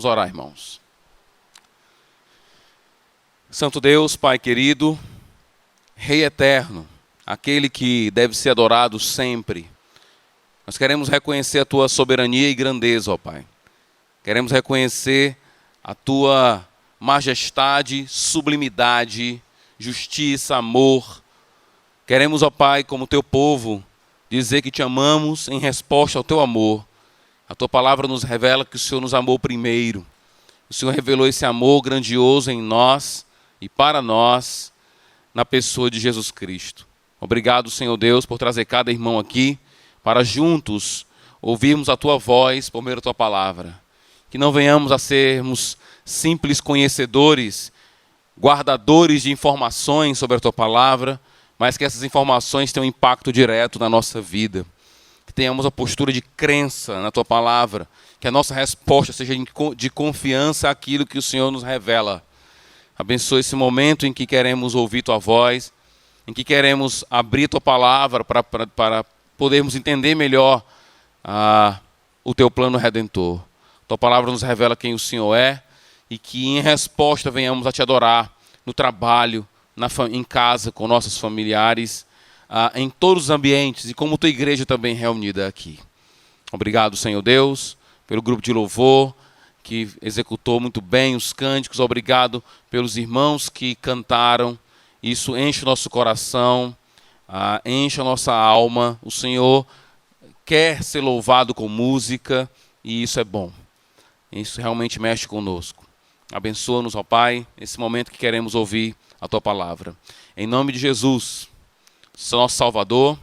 Vamos orar, irmãos. Santo Deus, Pai querido, Rei eterno, aquele que deve ser adorado sempre. Nós queremos reconhecer a Tua soberania e grandeza, ó Pai. Queremos reconhecer a Tua majestade, sublimidade, justiça, amor. Queremos, ó Pai, como Teu povo, dizer que Te amamos em resposta ao Teu amor. A Tua palavra nos revela que o Senhor nos amou primeiro. O Senhor revelou esse amor grandioso em nós e para nós, na pessoa de Jesus Cristo. Obrigado, Senhor Deus, por trazer cada irmão aqui, para juntos ouvirmos a Tua voz por meio da Tua palavra. Que não venhamos a sermos simples conhecedores, guardadores de informações sobre a Tua palavra, mas que essas informações tenham impacto direto na nossa vida. Que tenhamos a postura de crença na Tua palavra, que a nossa resposta seja de confiança àquilo que o Senhor nos revela. Abençoe esse momento em que queremos ouvir Tua voz, em que queremos abrir Tua palavra para podermos entender melhor o Teu plano redentor. Tua palavra nos revela quem o Senhor é e que em resposta venhamos a Te adorar no trabalho, em casa, com nossos familiares, em todos os ambientes e como Tua igreja também reunida aqui. Obrigado, Senhor Deus, pelo grupo de louvor que executou muito bem os cânticos. Obrigado pelos irmãos que cantaram. Isso enche o nosso coração, enche a nossa alma. O Senhor quer ser louvado com música e isso é bom. Isso realmente mexe conosco. Abençoa-nos, ó Pai, nesse momento que queremos ouvir a Tua palavra. Em nome de Jesus, nosso Salvador,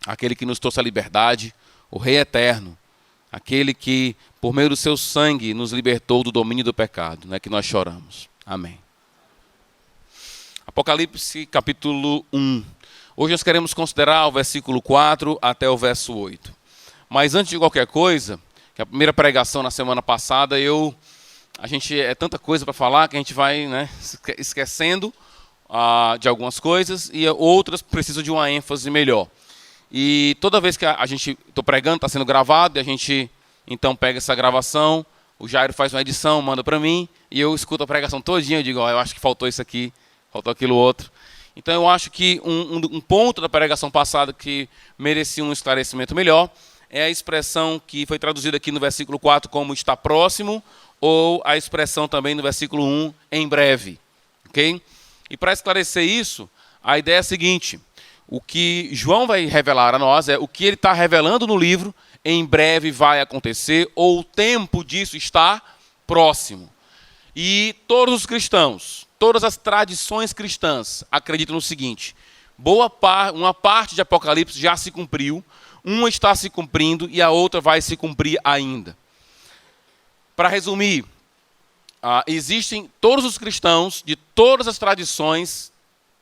aquele que nos trouxe a liberdade, o Rei eterno, aquele que, por meio do Seu sangue, nos libertou do domínio do pecado, que nós choramos. Amém. Apocalipse, capítulo 1. Hoje nós queremos considerar o versículo 4 até o verso 8. Mas antes de qualquer coisa, que a primeira pregação na semana passada, a gente é tanta coisa para falar que a gente vai esquecendo de algumas coisas e outras precisam de uma ênfase melhor. E toda vez que a gente estou pregando, está sendo gravado, e a gente então pega essa gravação, o Jairo faz uma edição, manda para mim, e eu escuto a pregação todinha, eu digo, eu acho que faltou isso aqui, faltou aquilo outro. Então eu acho que um ponto da pregação passada que merecia um esclarecimento melhor é a expressão que foi traduzida aqui no versículo 4 como está próximo, ou a expressão também no versículo 1, em breve. Okay? E para esclarecer isso, a ideia é a seguinte: o que João vai revelar a nós é o que ele está revelando no livro, em breve vai acontecer, ou o tempo disso está próximo. E todos os cristãos, todas as tradições cristãs acreditam no seguinte: uma parte de Apocalipse já se cumpriu, uma está se cumprindo e a outra vai se cumprir ainda. Para resumir, existem todos os cristãos de todas as tradições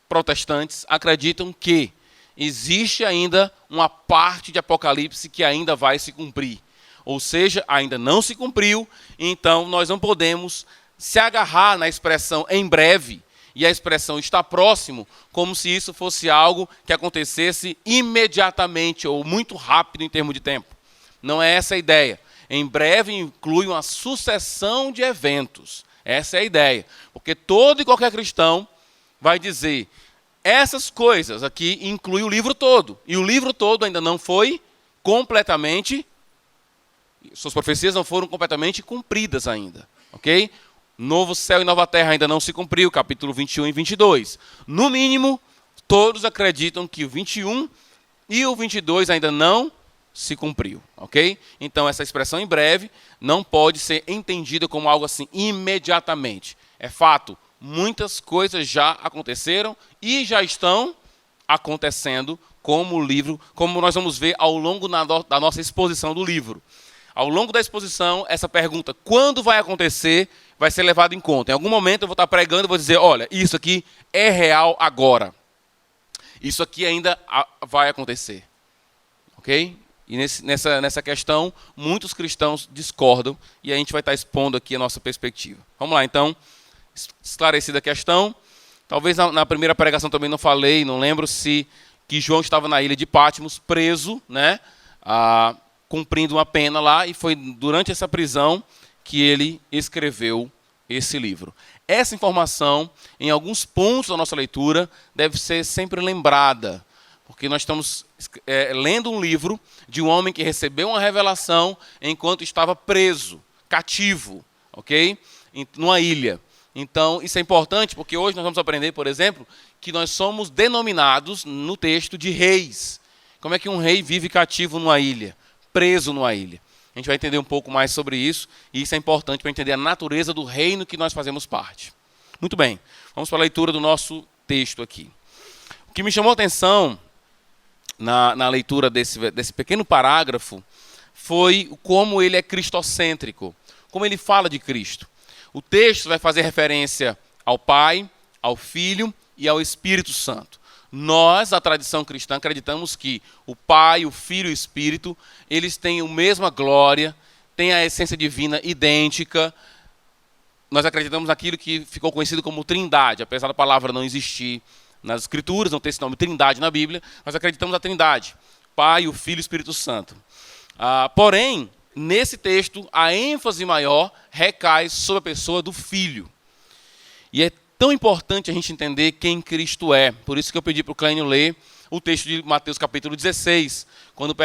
protestantes acreditam que existe ainda uma parte de Apocalipse que ainda vai se cumprir. Ou seja, ainda não se cumpriu, então nós não podemos se agarrar na expressão em breve e a expressão está próximo, como se isso fosse algo que acontecesse imediatamente ou muito rápido em termos de tempo. Não é essa a ideia. Em breve inclui uma sucessão de eventos. Essa é a ideia. Porque todo e qualquer cristão vai dizer: essas coisas aqui incluem o livro todo. E o livro todo ainda não foi completamente, suas profecias não foram completamente cumpridas ainda. Ok? Novo céu e nova terra ainda não se cumpriu, capítulo 21 e 22. No mínimo, todos acreditam que o 21 e o 22 ainda não se cumpriu. Ok? Então essa expressão em breve não pode ser entendida como algo assim imediatamente. É fato. Muitas coisas já aconteceram e já estão acontecendo, como nós vamos ver ao longo da nossa exposição do livro. Ao longo da exposição, essa pergunta, quando vai acontecer, vai ser levada em conta. Em algum momento eu vou estar pregando e vou dizer, olha, isso aqui é real agora. Isso aqui ainda vai acontecer. Ok? E nessa questão, muitos cristãos discordam e a gente vai estar expondo aqui a nossa perspectiva. Vamos lá, então. Esclarecida a questão. Talvez na primeira pregação também não falei, não lembro se que João estava na ilha de Patmos, preso, cumprindo uma pena lá, e foi durante essa prisão que ele escreveu esse livro. Essa informação, em alguns pontos da nossa leitura, deve ser sempre lembrada, porque nós estamos lendo um livro de um homem que recebeu uma revelação enquanto estava preso, cativo, ok? Numa ilha. Então, isso é importante, porque hoje nós vamos aprender, por exemplo, que nós somos denominados no texto de reis. Como é que um rei vive cativo numa ilha, preso numa ilha? A gente vai entender um pouco mais sobre isso, e isso é importante para entender a natureza do reino que nós fazemos parte. Muito bem, vamos para a leitura do nosso texto aqui. O que me chamou a atenção na leitura desse pequeno parágrafo foi como ele é cristocêntrico, como ele fala de Cristo. O texto vai fazer referência ao Pai, ao Filho e ao Espírito Santo. Nós, a tradição cristã, acreditamos que o Pai, o Filho e o Espírito, eles têm a mesma glória, têm a essência divina idêntica. Nós acreditamos naquilo que ficou conhecido como Trindade, apesar da palavra não existir nas Escrituras, não ter esse nome Trindade na Bíblia, nós acreditamos na Trindade, Pai, o Filho e o Espírito Santo. Porém, nesse texto, a ênfase maior recai sobre a pessoa do Filho. E é tão importante a gente entender quem Cristo é. Por isso que eu pedi para o Clênio ler o texto de Mateus capítulo 16, quando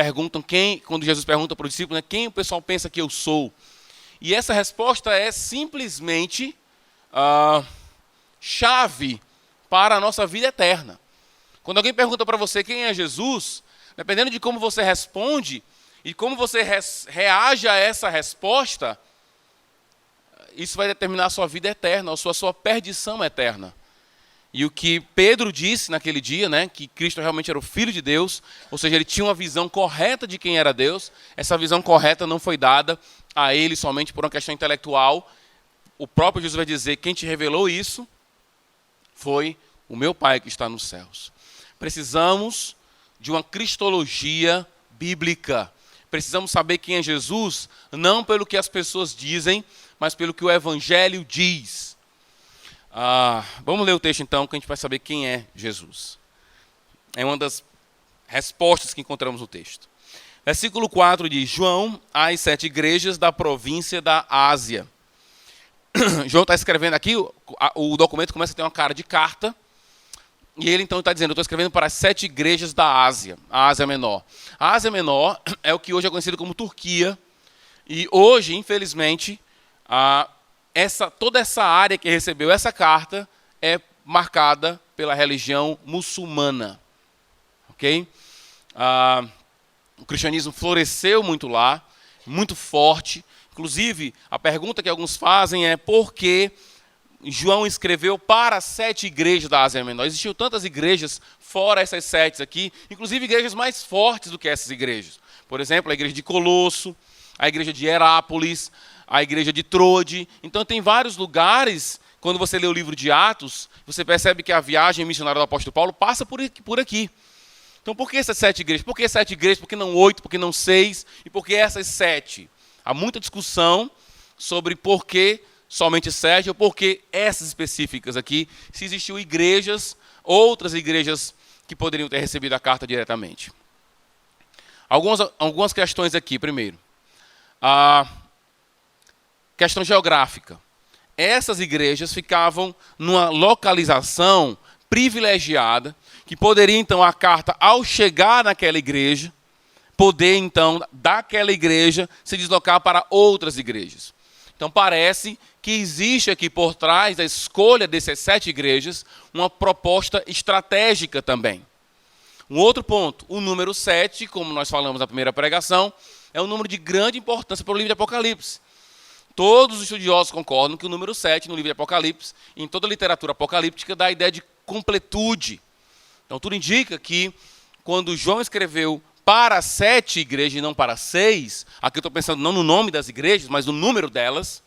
Jesus pergunta para o discípulo, né, quem o pessoal pensa que eu sou? E essa resposta é simplesmente chave para a nossa vida eterna. Quando alguém pergunta para você quem é Jesus, dependendo de como você responde e como você reage a essa resposta, isso vai determinar a sua vida eterna, a sua perdição eterna. E o que Pedro disse naquele dia, né, que Cristo realmente era o Filho de Deus, ou seja, ele tinha uma visão correta de quem era Deus, essa visão correta não foi dada a ele somente por uma questão intelectual. O próprio Jesus vai dizer, quem te revelou isso foi o meu Pai que está nos céus. Precisamos de uma cristologia bíblica. Precisamos saber quem é Jesus, não pelo que as pessoas dizem, mas pelo que o Evangelho diz. Vamos ler o texto então, que a gente vai saber quem é Jesus. É uma das respostas que encontramos no texto. Versículo 4 diz, João às 7 igrejas da província da Ásia. João está escrevendo aqui, o documento começa a ter uma cara de carta, e ele então está dizendo, eu estou escrevendo para as 7 igrejas da Ásia, a Ásia Menor. A Ásia Menor é o que hoje é conhecido como Turquia, e hoje, infelizmente, toda essa área que recebeu essa carta é marcada pela religião muçulmana. Ok? O cristianismo floresceu muito lá, muito forte. Inclusive, a pergunta que alguns fazem é por que João escreveu para 7 igrejas da Ásia Menor. Existiam tantas igrejas fora essas 7 aqui, inclusive igrejas mais fortes do que essas igrejas. Por exemplo, a igreja de Colosso, a igreja de Herápolis, a igreja de Trode. Então tem vários lugares, quando você lê o livro de Atos, você percebe que a viagem missionária do apóstolo Paulo passa por aqui. Então por que essas 7 igrejas? Por que 7 igrejas? Por que não 8? Por que não 6? E por que essas 7? Há muita discussão sobre por que somente 7 ou por que essas específicas aqui, se existiu outras igrejas que poderiam ter recebido a carta diretamente. Algumas questões aqui, primeiro. A questão geográfica. Essas igrejas ficavam numa localização privilegiada, que poderia, então, a carta, ao chegar naquela igreja, poder, então, daquela igreja, se deslocar para outras igrejas. Então, parece que existe aqui por trás da escolha dessas 7 igrejas, uma proposta estratégica também. Um outro ponto, o número 7, como nós falamos na primeira pregação, é um número de grande importância para o livro de Apocalipse. Todos os estudiosos concordam que o número 7 no livro de Apocalipse, em toda a literatura apocalíptica, dá a ideia de completude. Então, tudo indica que, quando João escreveu para 7 igrejas e não para 6, aqui eu estou pensando não no nome das igrejas, mas no número delas,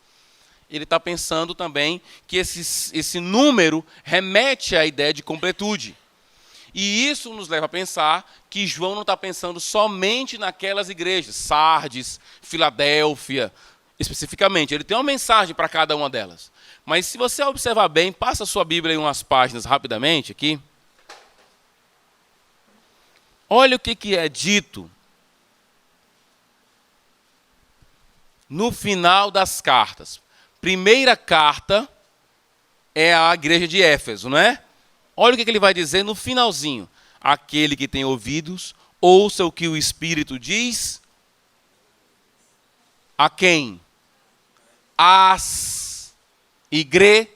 ele está pensando também que esse número remete à ideia de completude. E isso nos leva a pensar que João não está pensando somente naquelas igrejas, Sardes, Filadélfia, especificamente. Ele tem uma mensagem para cada uma delas. Mas se você observar bem, passa a sua Bíblia em umas páginas rapidamente aqui. Olha o que é dito no final das cartas. Primeira carta é a igreja de Éfeso, não é? Olha o que ele vai dizer no finalzinho. Aquele que tem ouvidos, ouça o que o Espírito diz. A quem? As igrejas.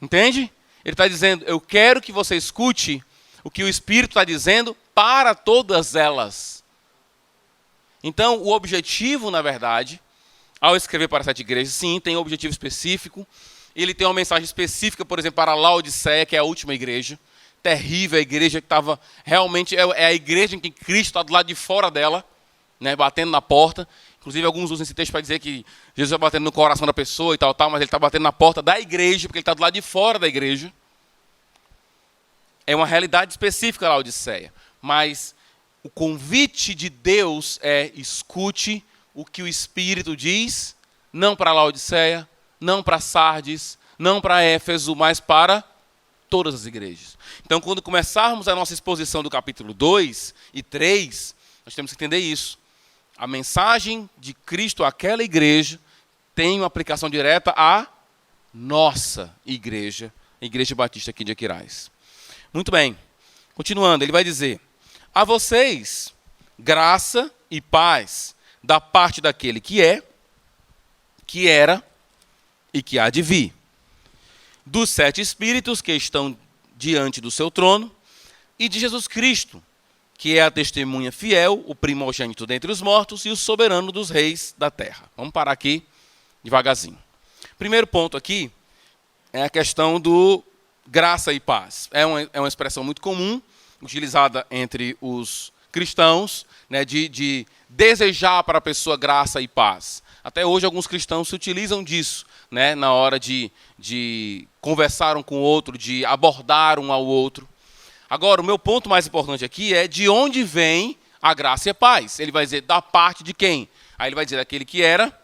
Entende? Ele está dizendo, eu quero que você escute o que o Espírito está dizendo para todas elas. Então, o objetivo, na verdade, ao escrever para 7 igrejas, sim, tem um objetivo específico. Ele tem uma mensagem específica, por exemplo, para Laodiceia, que é a última igreja. Terrível, a igreja que estava realmente... É a igreja em que Cristo está do lado de fora dela, né, batendo na porta. Inclusive, alguns usam esse texto para dizer que Jesus está batendo no coração da pessoa e tal, mas ele está batendo na porta da igreja, porque ele está do lado de fora da igreja. É uma realidade específica da Laodiceia. Mas o convite de Deus é escute o que o Espírito diz, não para Laodiceia, não para Sardes, não para Éfeso, mas para todas as igrejas. Então, quando começarmos a nossa exposição do capítulo 2 e 3, nós temos que entender isso. A mensagem de Cristo àquela igreja tem uma aplicação direta à nossa igreja, a Igreja Batista aqui de Aquiraz. Muito bem. Continuando, ele vai dizer: a vocês, graça e paz da parte daquele que é, que era e que há de vir, dos 7 Espíritos que estão diante do seu trono, e de Jesus Cristo, que é a testemunha fiel, o primogênito dentre os mortos e o soberano dos reis da terra. Vamos parar aqui devagarzinho. Primeiro ponto aqui é a questão do graça e paz. É uma expressão muito comum, utilizada entre os cristãos, né, de desejar para a pessoa graça e paz. Até hoje alguns cristãos se utilizam disso, né, na hora de conversar um com o outro, de abordar um ao outro. Agora, o meu ponto mais importante aqui é de onde vem a graça e a paz. Ele vai dizer, da parte de quem? Aí ele vai dizer, daquele que era,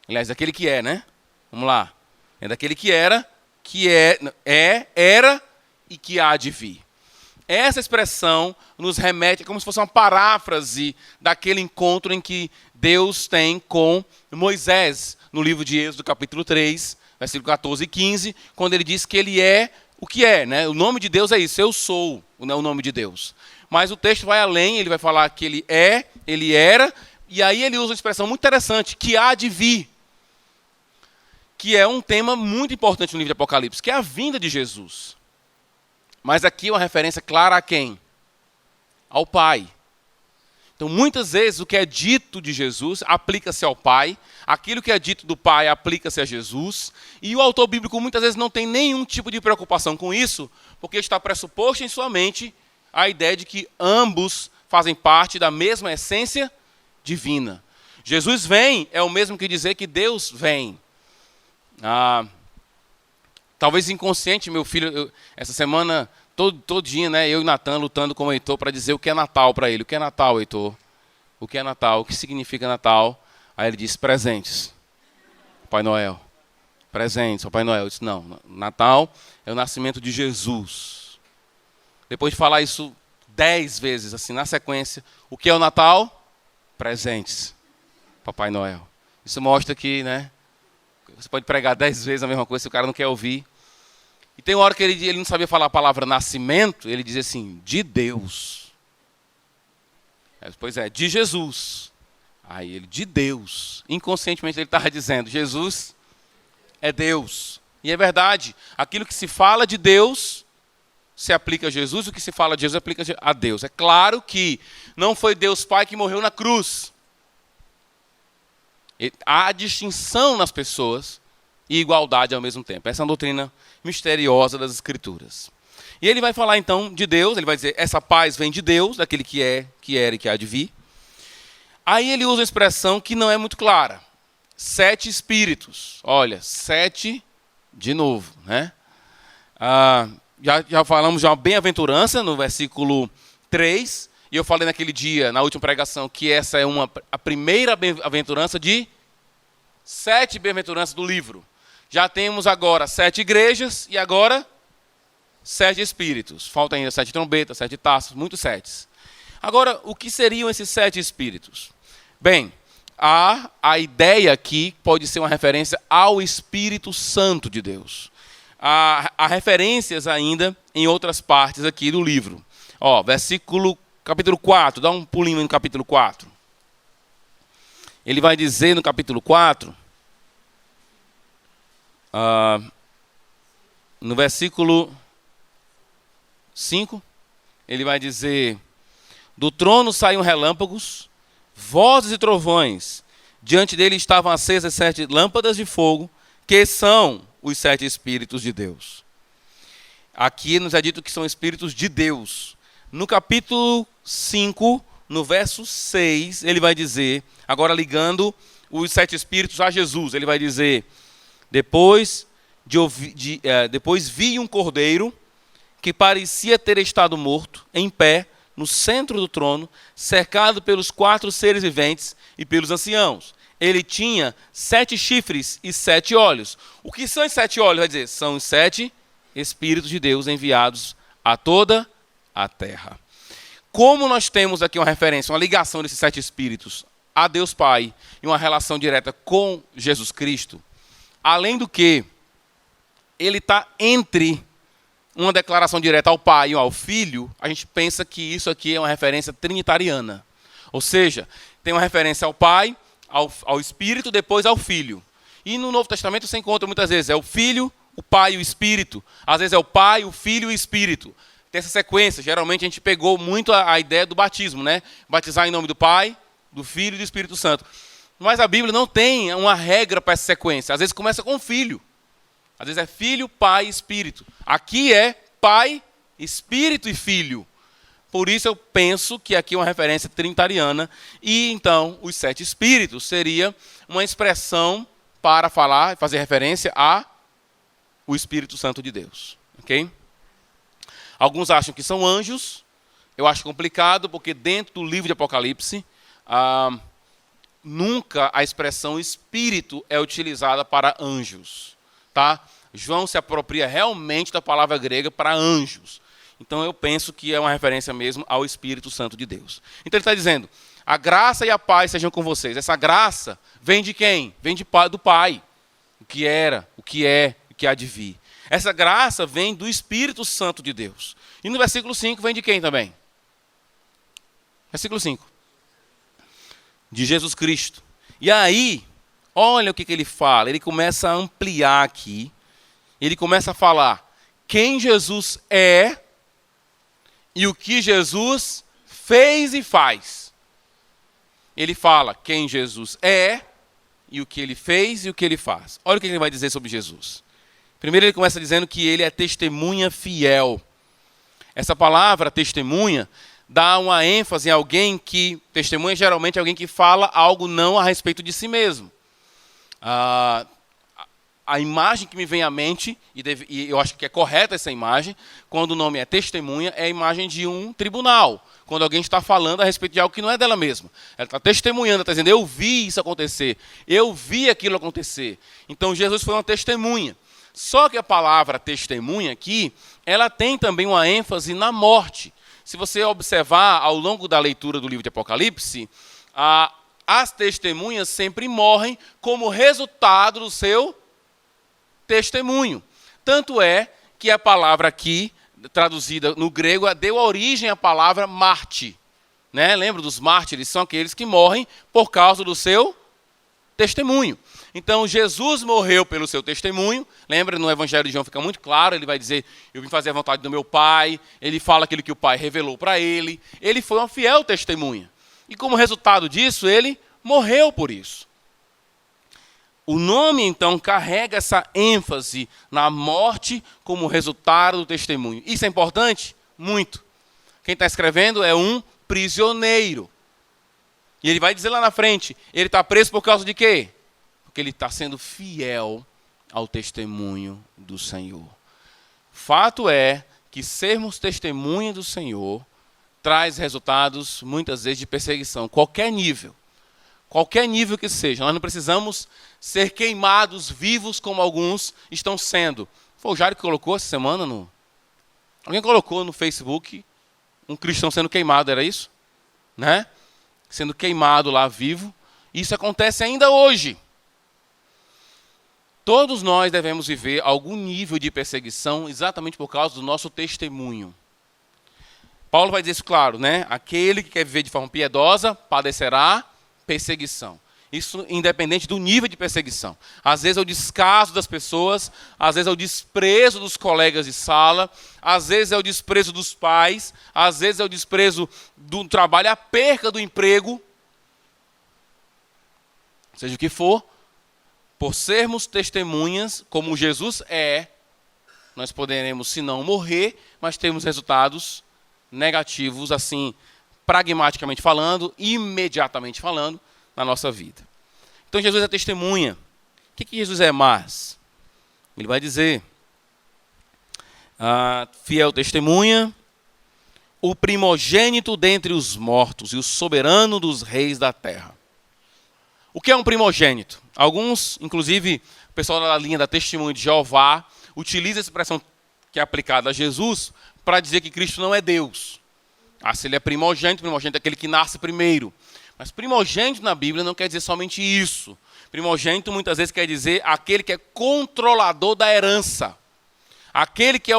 aliás, daquele que é, né? Vamos lá. É daquele que era, que era e que há de vir. Essa expressão nos remete, como se fosse uma paráfrase daquele encontro em que Deus tem com Moisés, no livro de Êxodo, capítulo 3, versículo 14 e 15, quando ele diz que ele é o que é, né? O nome de Deus é isso, eu sou o nome de Deus. Mas o texto vai além, ele vai falar que ele é, ele era, e aí ele usa uma expressão muito interessante, que há de vir, que é um tema muito importante no livro de Apocalipse, que é a vinda de Jesus. Mas aqui é uma referência clara a quem? Ao Pai. Então, muitas vezes, o que é dito de Jesus aplica-se ao Pai, aquilo que é dito do Pai aplica-se a Jesus, e o autor bíblico muitas vezes não tem nenhum tipo de preocupação com isso, porque está pressuposto em sua mente a ideia de que ambos fazem parte da mesma essência divina. Jesus vem é o mesmo que dizer que Deus vem. Talvez inconsciente, meu filho, essa semana, todinha, né, eu e Natan lutando com o Heitor para dizer o que é Natal para ele. O que é Natal, Heitor? O que é Natal? O que significa Natal? Aí ele disse, presentes. Papai Noel. Presentes, Papai Noel. Eu disse, não, Natal é o nascimento de Jesus. Depois de falar isso 10 vezes, assim, na sequência, o que é o Natal? Presentes. Papai Noel. Isso mostra que, né, você pode pregar 10 vezes a mesma coisa se o cara não quer ouvir. E tem uma hora que ele não sabia falar a palavra nascimento, ele dizia assim, de Deus. Pois é, de Jesus. Aí ele, de Deus. Inconscientemente ele estava dizendo, Jesus é Deus. E é verdade, aquilo que se fala de Deus se aplica a Jesus, o que se fala de Jesus aplica a Deus. É claro que não foi Deus Pai que morreu na cruz. Há distinção nas pessoas e igualdade ao mesmo tempo. Essa é uma doutrina misteriosa das Escrituras. E ele vai falar então de Deus, ele vai dizer, essa paz vem de Deus, daquele que é, que era e que há de vir. Aí ele usa uma expressão que não é muito clara. 7 Espíritos. Olha, 7 de novo, né? Já falamos de uma bem-aventurança no versículo 3, e eu falei naquele dia, na última pregação, que essa é a primeira bem-aventurança de 7 bem-aventuranças do livro. Já temos agora 7 igrejas e agora 7 espíritos. Falta ainda 7 trombetas, 7 taças, muitos 7. Agora, o que seriam esses 7 espíritos? Bem, a ideia aqui pode ser uma referência ao Espírito Santo de Deus. Há referências ainda em outras partes aqui do livro. Capítulo 4, dá um pulinho no capítulo 4. Ele vai dizer no capítulo 4, no versículo 5, ele vai dizer: do trono saíam relâmpagos, vozes e trovões. Diante dele estavam acesas 7 lâmpadas de fogo, que são os 7 Espíritos de Deus. Aqui nos é dito que são Espíritos de Deus. No capítulo 5, no verso 6, ele vai dizer, agora ligando os 7 Espíritos a Jesus, ele vai dizer: depois vi um cordeiro que parecia ter estado morto, em pé, no centro do trono, cercado pelos 4 seres viventes e pelos anciãos. Ele tinha 7 chifres e 7 olhos. O que são os 7 olhos? Vai dizer, são os 7 Espíritos de Deus enviados a toda a terra. Como nós temos aqui uma referência, uma ligação desses 7 Espíritos a Deus Pai e uma relação direta com Jesus Cristo, além do que ele está entre uma declaração direta ao Pai e ao Filho, a gente pensa que isso aqui é uma referência trinitariana. Ou seja, tem uma referência ao Pai, ao Espírito, depois ao Filho. E no Novo Testamento você encontra muitas vezes, é o Filho, o Pai e o Espírito. Às vezes é o Pai, o Filho e o Espírito. Tem essa sequência, geralmente a gente pegou muito a ideia do batismo, né? Batizar em nome do Pai, do Filho e do Espírito Santo. Mas a Bíblia não tem uma regra para essa sequência. Às vezes começa com Filho. Às vezes é Filho, Pai e Espírito. Aqui é Pai, Espírito e Filho. Por isso eu penso que aqui é uma referência trinitariana. E então os 7 Espíritos seria uma expressão para falar, fazer referência a o Espírito Santo de Deus. Ok? Alguns acham que são anjos. Eu acho complicado porque dentro do livro de Apocalipse, nunca a expressão Espírito é utilizada para anjos. Tá? João se apropria realmente da palavra grega para anjos. Então eu penso que é uma referência mesmo ao Espírito Santo de Deus. Então ele está dizendo, a graça e a paz sejam com vocês. Essa graça vem de quem? Vem do Pai. O que era, o que é, o que há de vir. Essa graça vem do Espírito Santo de Deus. E no versículo 5 vem de quem também? Versículo 5. De Jesus Cristo. E aí, olha o que ele fala. Ele começa a ampliar aqui. Ele começa a falar quem Jesus é e o que Jesus fez e faz. Ele fala quem Jesus é e o que ele fez e o que ele faz. Olha o que ele vai dizer sobre Jesus. Primeiro ele começa dizendo que ele é testemunha fiel. Essa palavra testemunha dá uma ênfase em alguém que, testemunha geralmente é alguém que fala algo não a respeito de si mesmo. A imagem que me vem à mente, e eu acho que é correta essa imagem, quando o nome é testemunha, é a imagem de um tribunal. Quando alguém está falando a respeito de algo que não é dela mesma. Ela está testemunhando, está dizendo, eu vi isso acontecer, eu vi aquilo acontecer. Então Jesus foi uma testemunha. Só que a palavra testemunha aqui, ela tem também uma ênfase na morte. Se você observar ao longo da leitura do livro de Apocalipse, as testemunhas sempre morrem como resultado do seu testemunho. Tanto é que a palavra aqui, traduzida no grego, deu origem à palavra Marte. Né? Lembra dos mártires? São aqueles que morrem por causa do seu testemunho. Então, Jesus morreu pelo seu testemunho. Lembra, no Evangelho de João fica muito claro, ele vai dizer, eu vim fazer a vontade do meu Pai. Ele fala aquilo que o Pai revelou para ele. Ele foi uma fiel testemunha. E como resultado disso, ele morreu por isso. O nome, então, carrega essa ênfase na morte como resultado do testemunho. Isso é importante? Muito. Quem está escrevendo é um prisioneiro. E ele vai dizer lá na frente, ele está preso por causa de quê? Porque ele está sendo fiel ao testemunho do Senhor. Fato é que sermos testemunha do Senhor traz resultados, muitas vezes, de perseguição. Qualquer nível que seja. Nós não precisamos ser queimados vivos como alguns estão sendo. Foi o Jário que colocou essa semana Alguém colocou no Facebook um cristão sendo queimado, era isso? né? Sendo queimado lá vivo. Isso acontece ainda hoje. Todos nós devemos viver algum nível de perseguição exatamente por causa do nosso testemunho. Paulo vai dizer isso claro, né? Aquele que quer viver de forma piedosa padecerá perseguição. Isso independente do nível de perseguição. Às vezes é o descaso das pessoas, às vezes é o desprezo dos colegas de sala, às vezes é o desprezo dos pais, às vezes é o desprezo do trabalho, a perca do emprego. Seja o que for, por sermos testemunhas, como Jesus é, nós poderemos, se não morrer, mas temos resultados negativos, assim, pragmaticamente falando, imediatamente falando, na nossa vida. Então Jesus é testemunha. O que Jesus é mais? Ele vai dizer, fiel testemunha, o primogênito dentre os mortos e o soberano dos reis da terra. O que é um primogênito? Alguns, inclusive o pessoal da linha da Testemunha de Jeová, utiliza essa expressão que é aplicada a Jesus para dizer que Cristo não é Deus. Se ele é primogênito é aquele que nasce primeiro. Mas primogênito na Bíblia não quer dizer somente isso. Primogênito muitas vezes quer dizer aquele que é controlador da herança. Aquele que,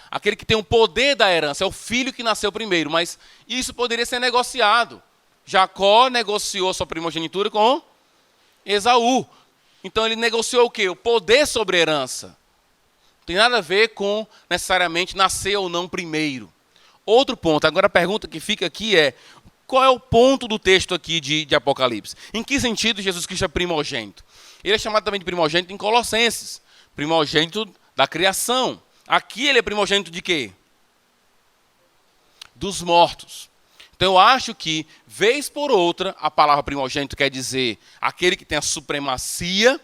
aquele que tem o poder da herança. É o filho que nasceu primeiro. Mas isso poderia ser negociado. Jacó negociou sua primogenitura com Esaú. Então ele negociou o quê? O poder sobre a herança. Não tem nada a ver com necessariamente nascer ou não primeiro. Outro ponto. Agora a pergunta que fica aqui é: qual é o ponto do texto aqui de Apocalipse? Em que sentido Jesus Cristo é primogênito? Ele é chamado também de primogênito em Colossenses. Primogênito da criação. Aqui ele é primogênito de quê? Dos mortos. Então eu acho que, vez por outra, a palavra primogênito quer dizer aquele que tem a supremacia,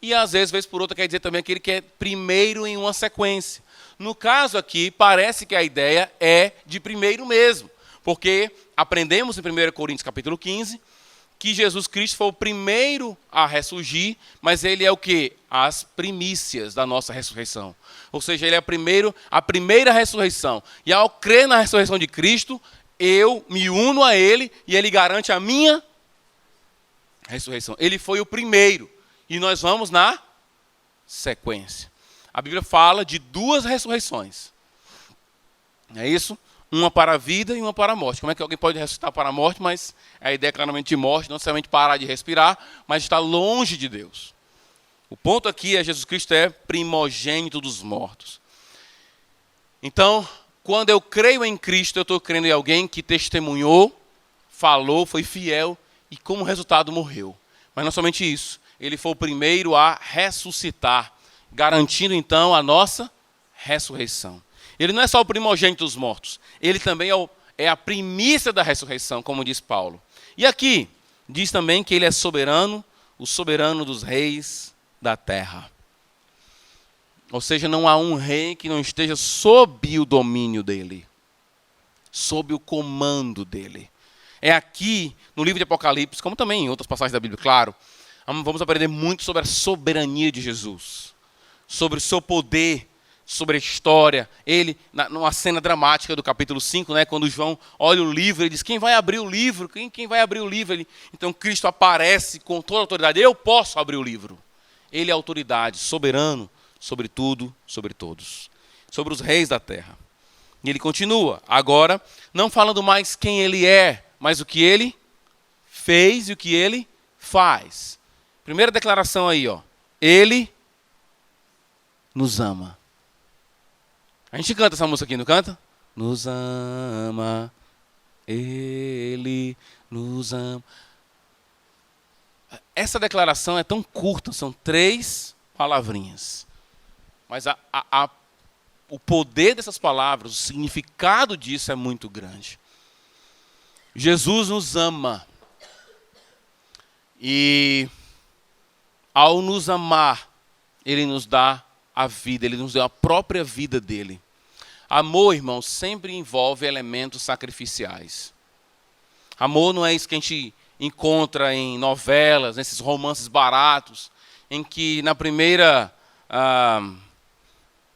e às vezes, vez por outra, quer dizer também aquele que é primeiro em uma sequência. No caso aqui, parece que a ideia é de primeiro mesmo, porque aprendemos em 1 Coríntios capítulo 15, que Jesus Cristo foi o primeiro a ressurgir, mas ele é o quê? As primícias da nossa ressurreição. Ou seja, ele é a primeira ressurreição. E ao crer na ressurreição de Cristo, eu me uno a ele e ele garante a minha ressurreição. Ele foi o primeiro e nós vamos na sequência. A Bíblia fala de duas ressurreições. É isso? Uma para a vida e uma para a morte. Como é que alguém pode ressuscitar para a morte, mas a ideia é claramente de morte, não necessariamente parar de respirar, mas estar longe de Deus. O ponto aqui é Jesus Cristo é primogênito dos mortos. Então, quando eu creio em Cristo, eu estou crendo em alguém que testemunhou, falou, foi fiel e como resultado morreu. Mas não somente isso, ele foi o primeiro a ressuscitar, garantindo então a nossa ressurreição. Ele não é só o primogênito dos mortos, ele também é a primícia da ressurreição, como diz Paulo. E aqui, diz também que ele é soberano, o soberano dos reis da terra. Ou seja, não há um rei que não esteja sob o domínio dele, sob o comando dele. É aqui, no livro de Apocalipse, como também em outras passagens da Bíblia, claro, vamos aprender muito sobre a soberania de Jesus, sobre o seu poder, sobre a história. Ele, numa cena dramática do capítulo 5, né, quando João olha o livro, ele diz: quem vai abrir o livro? Quem vai abrir o livro? Então Cristo aparece com toda a autoridade. Eu posso abrir o livro. Ele é autoridade, soberano, sobre tudo, sobre todos, sobre os reis da terra. E ele continua, agora, não falando mais quem ele é, mas o que ele fez e o que ele faz. Primeira declaração aí, ó. Ele nos ama. A gente canta essa música aqui, não canta? Nos ama, ele nos ama. Essa declaração é tão curta, são 3 palavrinhas. Mas o poder dessas palavras, o significado disso é muito grande. Jesus nos ama. E ao nos amar, ele nos dá a vida, ele nos deu a própria vida dele. Amor, irmão, sempre envolve elementos sacrificiais. Amor não é isso que a gente encontra em novelas, nesses romances baratos, em que na primeira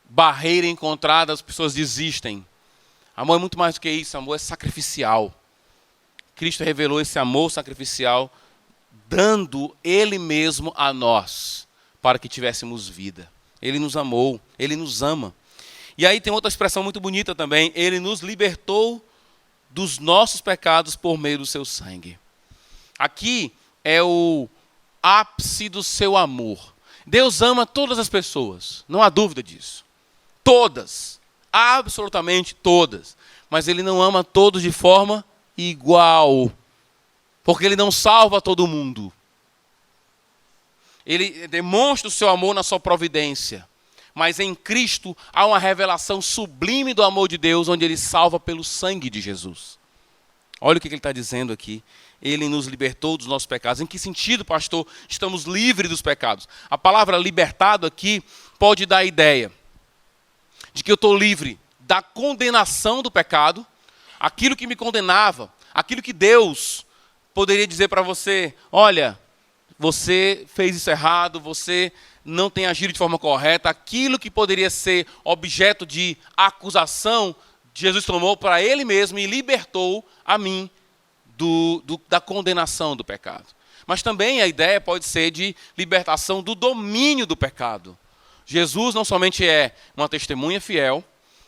barreira encontrada as pessoas desistem. Amor é muito mais do que isso, amor é sacrificial. Cristo revelou esse amor sacrificial, dando Ele mesmo a nós, para que tivéssemos vida. Ele nos amou, Ele nos ama. E aí tem outra expressão muito bonita também, Ele nos libertou dos nossos pecados por meio do seu sangue. Aqui é o ápice do seu amor. Deus ama todas as pessoas, não há dúvida disso. Todas, absolutamente todas. Mas Ele não ama todos de forma igual, porque Ele não salva todo mundo. Ele demonstra o seu amor na sua providência, mas em Cristo há uma revelação sublime do amor de Deus, onde Ele salva pelo sangue de Jesus. Olha o que Ele está dizendo aqui. Ele nos libertou dos nossos pecados. Em que sentido, pastor, estamos livres dos pecados? A palavra libertado aqui pode dar a ideia de que eu estou livre da condenação do pecado, aquilo que me condenava, aquilo que Deus poderia dizer para você, olha, você fez isso errado, você não tem agido de forma correta, aquilo que poderia ser objeto de acusação, Jesus tomou para Ele mesmo e libertou a mim da condenação do pecado. Mas também a ideia pode ser de libertação do domínio do pecado. Jesus não somente é uma testemunha fiel,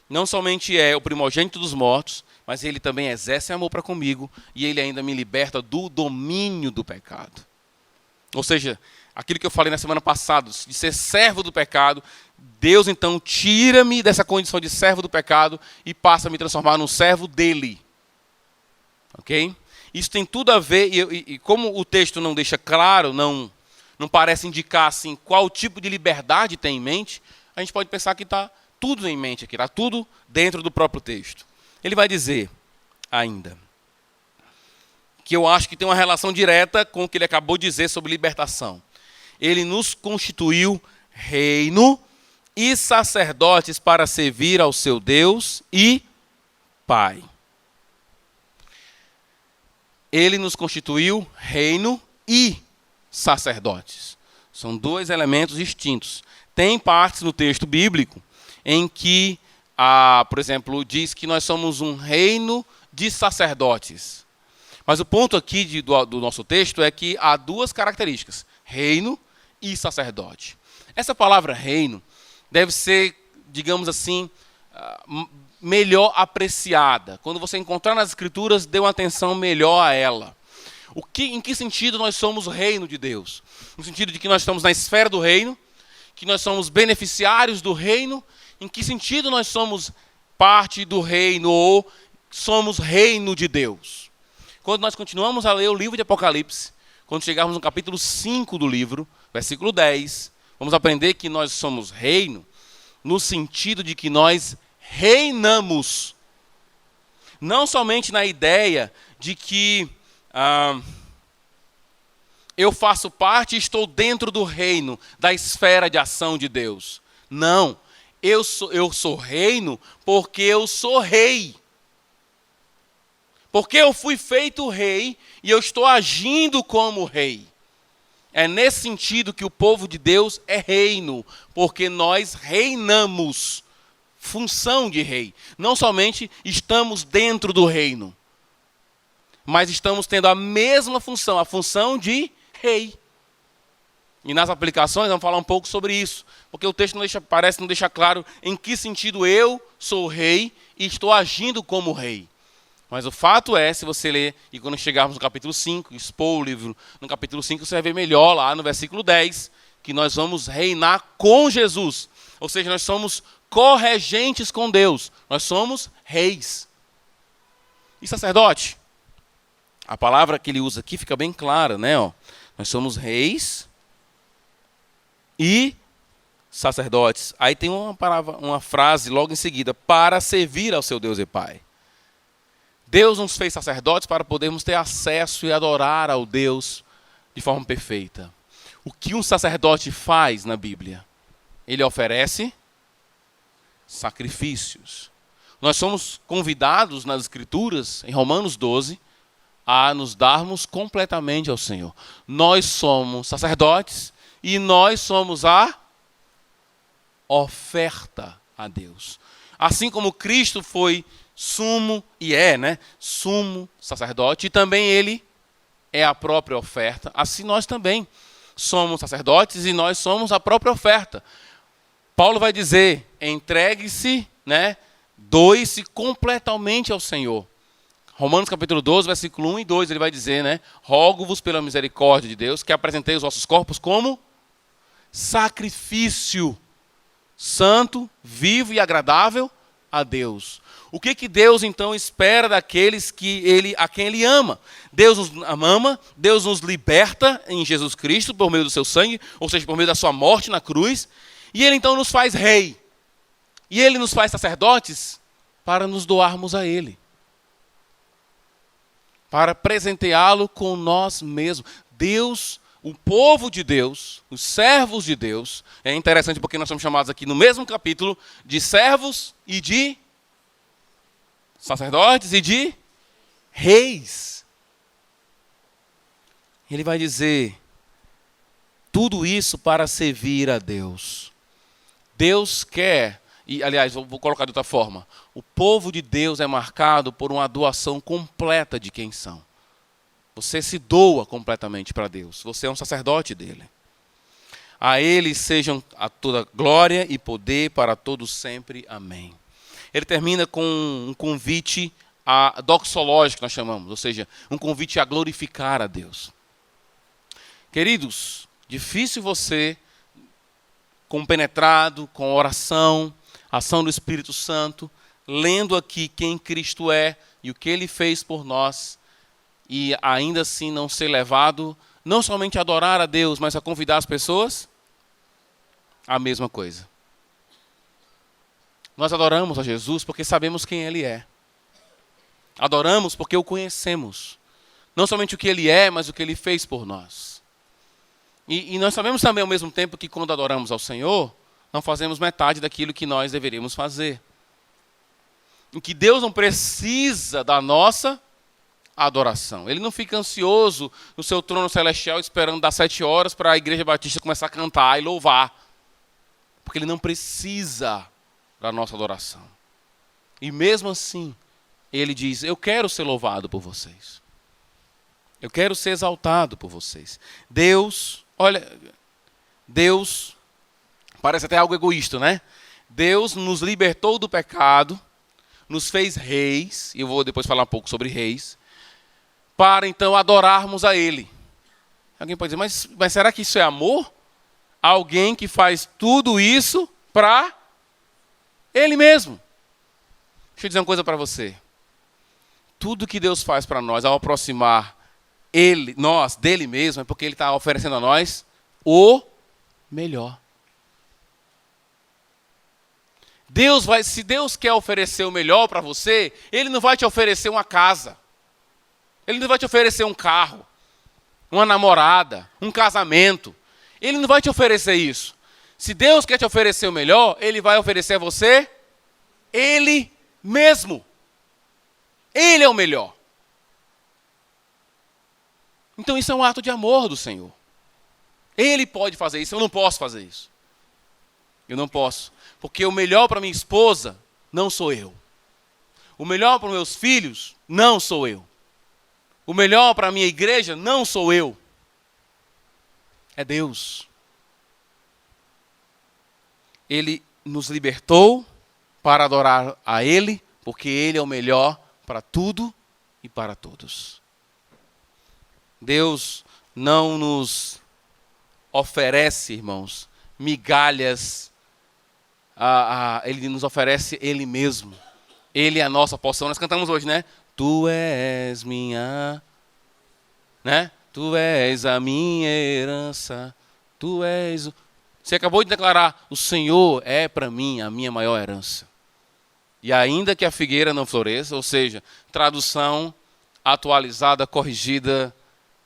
não somente é o primogênito dos mortos, mas Ele também exerce amor para comigo e Ele ainda me liberta do domínio do pecado. Ou seja, aquilo que eu falei na semana passada, de ser servo do pecado, Deus então tira-me dessa condição de servo do pecado e passa a me transformar num servo dEle. Ok? Isso tem tudo a ver, e como o texto não deixa claro, não parece indicar assim, qual tipo de liberdade tem em mente, a gente pode pensar que está tudo em mente aqui, está tudo dentro do próprio texto. Ele vai dizer ainda, que eu acho que tem uma relação direta com o que ele acabou de dizer sobre libertação. Ele nos constituiu reino e sacerdotes para servir ao seu Deus e Pai. Ele nos constituiu reino e sacerdotes. São dois elementos distintos. Tem partes no texto bíblico em que, por exemplo, diz que nós somos um reino de sacerdotes. Mas o ponto aqui do nosso texto é que há duas características, reino e sacerdote. Essa palavra reino deve ser, digamos assim, melhor apreciada. Quando você encontrar nas Escrituras, dê uma atenção melhor a ela. Em que sentido nós somos o reino de Deus? No sentido de que nós estamos na esfera do reino, que nós somos beneficiários do reino. Em que sentido nós somos parte do reino ou somos reino de Deus? Quando nós continuamos a ler o livro de Apocalipse, quando chegarmos no capítulo 5 do livro, versículo 10, vamos aprender que nós somos reino no sentido de que nós reinamos. Não somente na ideia de que eu faço parte e estou dentro do reino, da esfera de ação de Deus. Não, eu sou reino porque eu sou rei. Porque eu fui feito rei e eu estou agindo como rei. É nesse sentido que o povo de Deus é reino, porque nós reinamos, função de rei. Não somente estamos dentro do reino, mas estamos tendo a mesma função, a função de rei. E nas aplicações vamos falar um pouco sobre isso, porque o texto parece não deixar claro em que sentido eu sou rei e estou agindo como rei. Mas o fato é, se você ler, e quando chegarmos no capítulo 5, expor o livro no capítulo 5, você vai ver melhor lá no versículo 10, que nós vamos reinar com Jesus. Ou seja, nós somos corregentes com Deus. Nós somos reis. E sacerdote? A palavra que ele usa aqui fica bem clara, né? Nós somos reis e sacerdotes. Aí tem uma frase logo em seguida, para servir ao seu Deus e Pai. Deus nos fez sacerdotes para podermos ter acesso e adorar ao Deus de forma perfeita. O que um sacerdote faz na Bíblia? Ele oferece sacrifícios. Nós somos convidados nas Escrituras, em Romanos 12, a nos darmos completamente ao Senhor. Nós somos sacerdotes e nós somos a oferta a Deus. Assim como Cristo foi sumo, sumo sacerdote, e também ele é a própria oferta. Assim nós também somos sacerdotes e nós somos a própria oferta. Paulo vai dizer, entregue-se, doe-se completamente ao Senhor. Romanos capítulo 12, versículo 1 e 2, ele vai dizer, rogo-vos pela misericórdia de Deus que apresenteis os vossos corpos como sacrifício santo, vivo e agradável a Deus. O que Deus então espera daqueles a quem Ele ama? Deus nos ama, Deus nos liberta em Jesus Cristo por meio do seu sangue, ou seja, por meio da sua morte na cruz, e Ele então nos faz rei. E Ele nos faz sacerdotes para nos doarmos a Ele. Para presenteá-lo com nós mesmos. Deus, o povo de Deus, os servos de Deus, é interessante porque nós somos chamados aqui no mesmo capítulo de servos e de sacerdotes e de reis. Ele vai dizer, tudo isso para servir a Deus. Deus quer, e aliás, vou colocar de outra forma, o povo de Deus é marcado por uma doação completa de quem são. Você se doa completamente para Deus, você é um sacerdote dele. A Ele sejam a toda glória e poder para todos sempre. Amém. Ele termina com um convite doxológico, nós chamamos, ou seja, um convite a glorificar a Deus. Queridos, difícil você, compenetrado com oração, ação do Espírito Santo, lendo aqui quem Cristo é e o que Ele fez por nós, e ainda assim não ser levado, não somente a adorar a Deus, mas a convidar as pessoas, a mesma coisa. Nós adoramos a Jesus porque sabemos quem Ele é. Adoramos porque o conhecemos. Não somente o que Ele é, mas o que Ele fez por nós. E nós sabemos também ao mesmo tempo que quando adoramos ao Senhor, não fazemos metade daquilo que nós deveríamos fazer. Em que Deus não precisa da nossa adoração. Ele não fica ansioso no seu trono celestial esperando das 7 horas para a Igreja Batista começar a cantar e louvar. Porque Ele não precisa da nossa adoração. E mesmo assim, Ele diz, eu quero ser louvado por vocês. Eu quero ser exaltado por vocês. Deus, parece até algo egoísta, né? Deus nos libertou do pecado, nos fez reis, e eu vou depois falar um pouco sobre reis, para então adorarmos a Ele. Alguém pode dizer, mas será que isso é amor? Alguém que faz tudo isso para Ele mesmo. Deixa eu dizer uma coisa para você. Tudo que Deus faz para nós ao aproximar nós dele mesmo, é porque Ele está oferecendo a nós o melhor. Se Deus quer oferecer o melhor para você, Ele não vai te oferecer uma casa. Ele não vai te oferecer um carro, uma namorada, um casamento. Ele não vai te oferecer isso. Se Deus quer te oferecer o melhor, Ele vai oferecer a você Ele mesmo. Ele é o melhor. Então isso é um ato de amor do Senhor. Ele pode fazer isso, eu não posso fazer isso. Eu não posso. Porque o melhor para minha esposa não sou eu. O melhor para os meus filhos não sou eu. O melhor para a minha igreja não sou eu. É Deus. Ele nos libertou para adorar a Ele, porque Ele é o melhor para tudo e para todos. Deus não nos oferece, irmãos, migalhas. Ele nos oferece Ele mesmo. Ele é a nossa porção. Nós cantamos hoje, né? Tu és minha, Tu és a minha herança. Tu és... Você acabou de declarar, o Senhor é para mim a minha maior herança. E ainda que a figueira não floresça, ou seja, tradução atualizada, corrigida,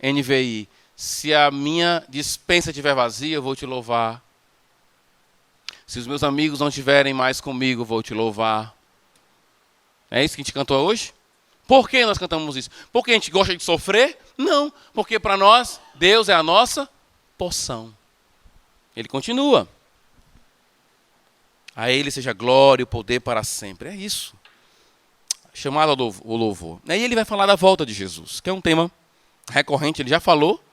NVI. Se a minha despensa estiver vazia, eu vou te louvar. Se os meus amigos não estiverem mais comigo, eu vou te louvar. É isso que a gente cantou hoje? Por que nós cantamos isso? Porque a gente gosta de sofrer? Não, porque para nós, Deus é a nossa porção. Ele continua. A Ele seja glória e poder para sempre. É isso. chamado ao louvor. Aí ele vai falar da volta de Jesus, que é um tema recorrente, ele já falou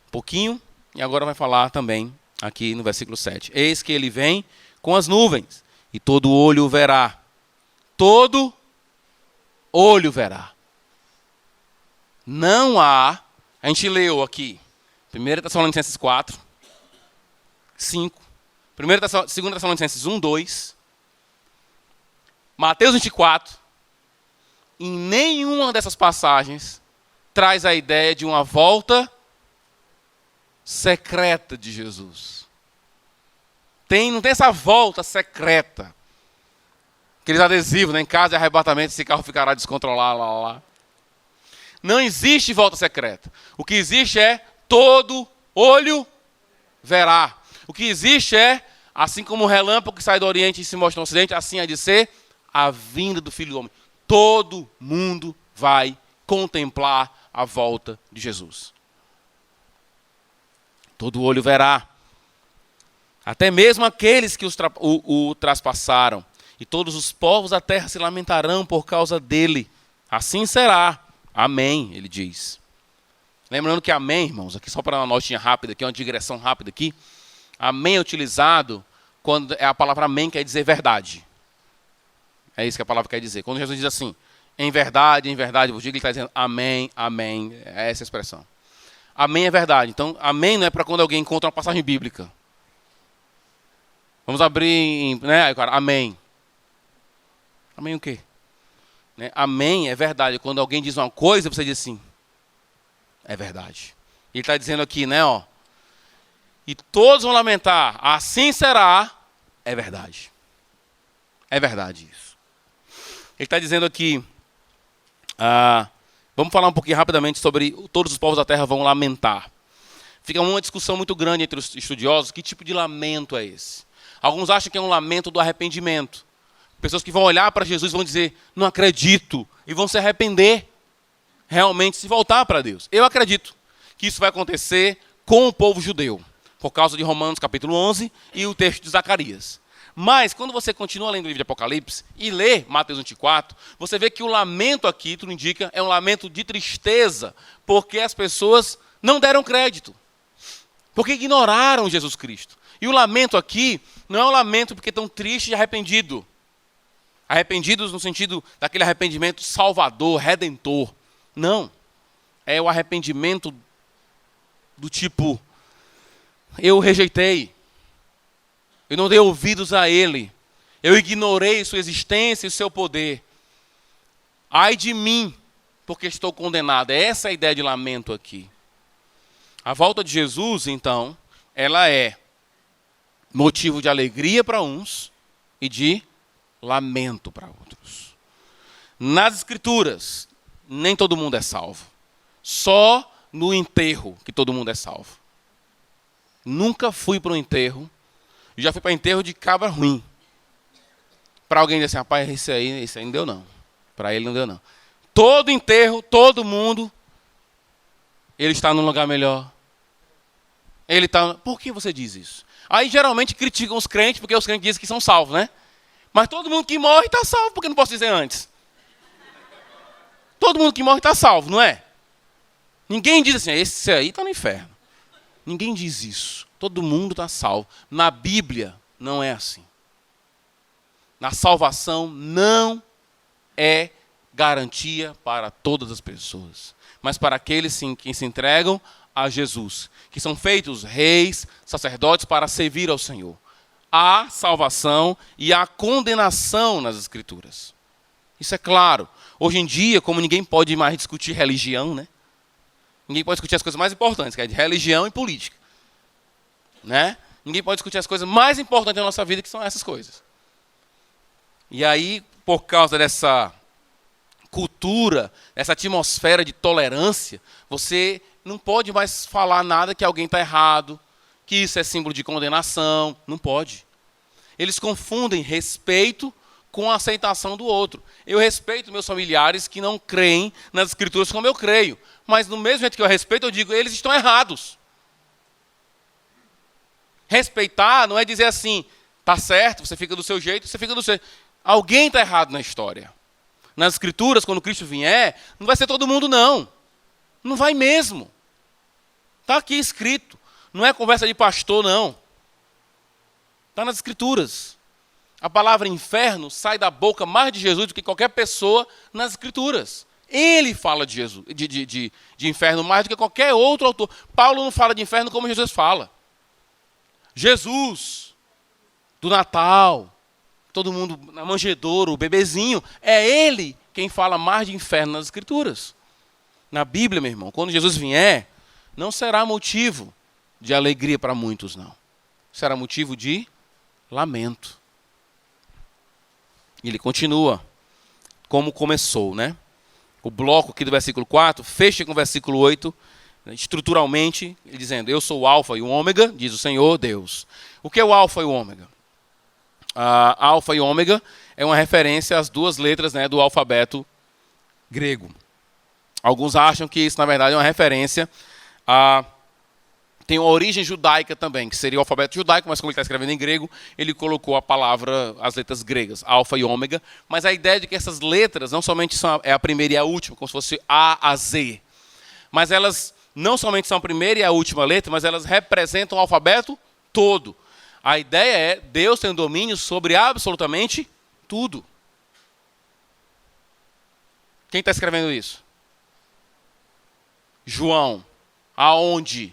um pouquinho, e agora vai falar também aqui no versículo 7. Eis que ele vem com as nuvens, e todo olho o verá. Todo olho verá. Não há, a gente leu aqui, 1 Tessalonicenses 4, 5, 2 Tessalonicenses 1, 2, Mateus 24, em nenhuma dessas passagens traz a ideia de uma volta secreta de Jesus. Não tem essa volta secreta. Aqueles adesivos, né? Em caso de arrebatamento, esse carro ficará descontrolado, lá. Não existe volta secreta. O que existe é todo olho verá. O que existe é, assim como o relâmpago que sai do Oriente e se mostra no Ocidente, assim há de ser a vinda do Filho do Homem. Todo mundo vai contemplar a volta de Jesus. Todo olho verá. Até mesmo aqueles que o traspassaram. E todos os povos da terra se lamentarão por causa dele. Assim será. Amém, ele diz. Lembrando que amém, irmãos, aqui só para uma notinha rápida, aqui uma digressão rápida aqui. Amém é utilizado quando a palavra amém quer dizer verdade. É isso que a palavra quer dizer. Quando Jesus diz assim, em verdade, vos digo, ele está dizendo amém, amém. É essa a expressão. Amém é verdade. Então, amém não é para quando alguém encontra uma passagem bíblica. Vamos abrir, né, cara, amém. Amém o quê? Né? Amém é verdade. Quando alguém diz uma coisa, você diz assim, é verdade. Ele está dizendo aqui, né, ó. E todos vão lamentar, assim será, é verdade. É verdade isso. Ele está dizendo aqui, vamos falar um pouquinho rapidamente sobre todos os povos da terra vão lamentar. Fica uma discussão muito grande entre os estudiosos, que tipo de lamento é esse? Alguns acham que é um lamento do arrependimento. Pessoas que vão olhar para Jesus e vão dizer, não acredito, e vão se arrepender, realmente se voltar para Deus. Eu acredito que isso vai acontecer com o povo judeu, por causa de Romanos capítulo 11 e o texto de Zacarias. Mas, quando você continua lendo o livro de Apocalipse e lê Mateus 24, você vê que o lamento aqui, tudo indica, é um lamento de tristeza, porque as pessoas não deram crédito, porque ignoraram Jesus Cristo. E o lamento aqui não é um lamento porque estão tristes e arrependidos. Arrependidos no sentido daquele arrependimento salvador, redentor. Não. É o arrependimento do tipo, eu o rejeitei. Eu não dei ouvidos a ele. Eu ignorei sua existência e seu poder. Ai de mim, porque estou condenado. É essa a ideia de lamento aqui. A volta de Jesus, então, ela é motivo de alegria para uns e de lamento para outros. Nas Escrituras, nem todo mundo é salvo. Só no enterro que todo mundo é salvo. Nunca fui para um enterro. Já fui para enterro de cabra ruim. Para alguém dizer assim, rapaz, esse aí não deu não. Para ele não deu não. Todo enterro, todo mundo, ele está num lugar melhor. Ele está... Por que você diz isso? Aí geralmente criticam os crentes, porque os crentes dizem que são salvos, né? Mas todo mundo que morre está salvo, porque não posso dizer antes. Todo mundo que morre está salvo, não é? Ninguém diz assim, esse aí está no inferno. Ninguém diz isso. Todo mundo está salvo. Na Bíblia, não é assim. Na salvação, não é garantia para todas as pessoas. Mas para aqueles sim, que se entregam a Jesus. Que são feitos reis, sacerdotes para servir ao Senhor. Há salvação e há condenação nas Escrituras. Isso é claro. Hoje em dia, como ninguém pode mais discutir religião, né? Ninguém pode discutir as coisas mais importantes, que é de religião e política. Né? Ninguém pode discutir as coisas mais importantes da nossa vida, que são essas coisas. E aí, por causa dessa cultura, dessa atmosfera de tolerância, você não pode mais falar nada que alguém está errado, que isso é símbolo de condenação. Não pode. Eles confundem respeito com a aceitação do outro. Eu respeito meus familiares que não creem nas Escrituras como eu creio. Mas do mesmo jeito que eu respeito, eu digo, eles estão errados. Respeitar não é dizer assim, tá certo, você fica do seu jeito, você fica do seu. Alguém está errado na história. nas Escrituras, quando Cristo vier, não vai ser todo mundo, não. Não vai mesmo. Está aqui escrito. Não é conversa de pastor, não. Está nas Escrituras. A palavra inferno sai da boca mais de Jesus do que qualquer pessoa nas Escrituras. Ele fala de Jesus, de inferno mais do que qualquer outro autor. Paulo não fala de inferno como Jesus fala. Jesus, do Natal, todo mundo na manjedoura, o bebezinho, é ele quem fala mais de inferno nas Escrituras. Na Bíblia, meu irmão, quando Jesus vier, não será motivo de alegria para muitos, não. Será motivo de lamento. E ele continua como começou, né? O bloco aqui do versículo 4, fecha com o versículo 8, estruturalmente, ele dizendo, eu sou o alfa e o ômega, diz o Senhor Deus. O que é o alfa e o ômega? Alfa e ômega é uma referência às duas letras, né, do alfabeto grego. Alguns acham que isso, na verdade, é uma referência a... Tem uma origem judaica também, que seria o alfabeto judaico, mas como ele está escrevendo em grego, ele colocou a palavra, as letras gregas, alfa e ômega. Mas a ideia de que essas letras não somente são a primeira e a última, como se fosse A a Z, mas elas não somente são a primeira e a última letra, mas elas representam o alfabeto todo. A ideia é Deus tem domínio sobre absolutamente tudo. Quem está escrevendo isso? João. Aonde?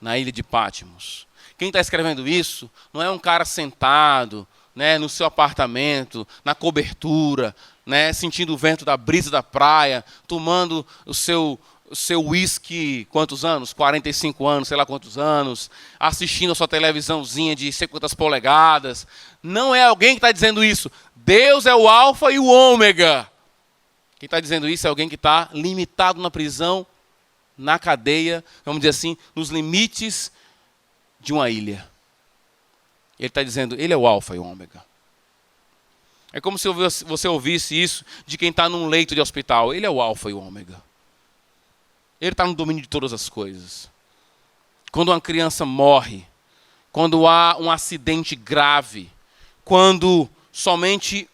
Na ilha de Patmos. Quem está escrevendo isso não é um cara sentado, né, no seu apartamento, na cobertura, né, sentindo o vento da brisa da praia, tomando o seu whisky, quantos anos? 45 anos, sei lá quantos anos, assistindo a sua televisãozinha de sei quantas polegadas. Não é alguém que está dizendo isso. Deus é o alfa e o ômega. Quem está dizendo isso é alguém que está limitado na prisão, na cadeia, vamos dizer assim, nos limites de uma ilha. Ele está dizendo, ele é o alfa e o ômega. É como se você ouvisse isso de quem está num leito de hospital. Ele é o alfa e o ômega. Ele está no domínio de todas as coisas. Quando uma criança morre, quando há um acidente grave, quando somente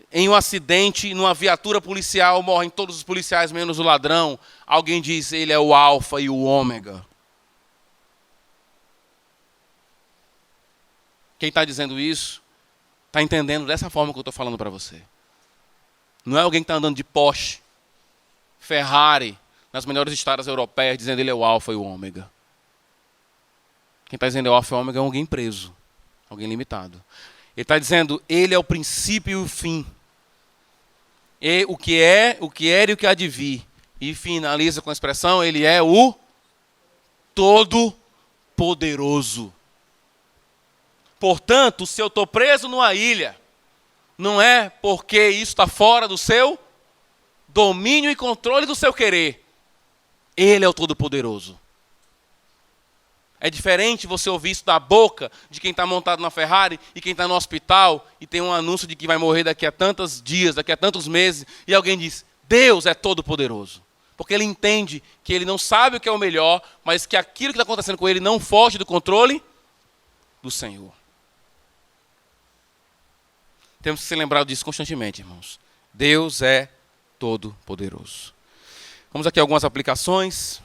em um acidente, numa viatura policial, morrem todos os policiais menos o ladrão, alguém diz, ele é o alfa e o ômega. Quem está dizendo isso, está entendendo dessa forma que eu estou falando para você. Não é alguém que está andando de Porsche, Ferrari, nas melhores estradas europeias, dizendo ele é o alfa e o ômega. Quem está dizendo é o alfa e o ômega é alguém preso, alguém limitado. Ele está dizendo, ele é o princípio e o fim. E o que era e o que há de vir. E finaliza com a expressão, ele é o Todo-Poderoso. Portanto, se eu estou preso numa ilha, não é porque isso está fora do seu domínio e controle do seu querer. Ele é o Todo-Poderoso. É diferente você ouvir isso da boca de quem está montado na Ferrari e quem está no hospital e tem um anúncio de que vai morrer daqui a tantos dias, daqui a tantos meses, e alguém diz, Deus é todo-poderoso. Porque ele entende que ele não sabe o que é o melhor, mas que aquilo que está acontecendo com ele não foge do controle do Senhor. Temos que ser lembrados disso constantemente, irmãos. Deus é todo-poderoso. Vamos aqui a algumas aplicações.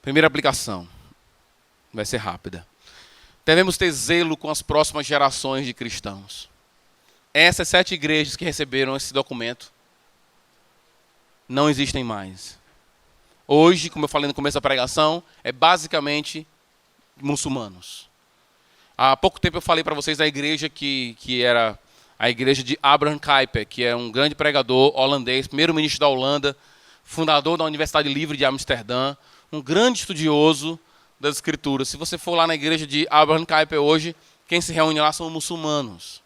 Primeira aplicação, vai ser rápida. Devemos ter zelo com as próximas gerações de cristãos. Essas 7 igrejas que receberam esse documento não existem mais. Hoje, como eu falei no começo da pregação, é basicamente muçulmanos. Há pouco tempo eu falei para vocês da igreja que era a igreja de Abraham Kuyper, que é um grande pregador holandês, primeiro-ministro da Holanda, fundador da Universidade Livre de Amsterdã, um grande estudioso das Escrituras. Se você for lá na igreja de Abraham Kuyper hoje, quem se reúne lá são muçulmanos.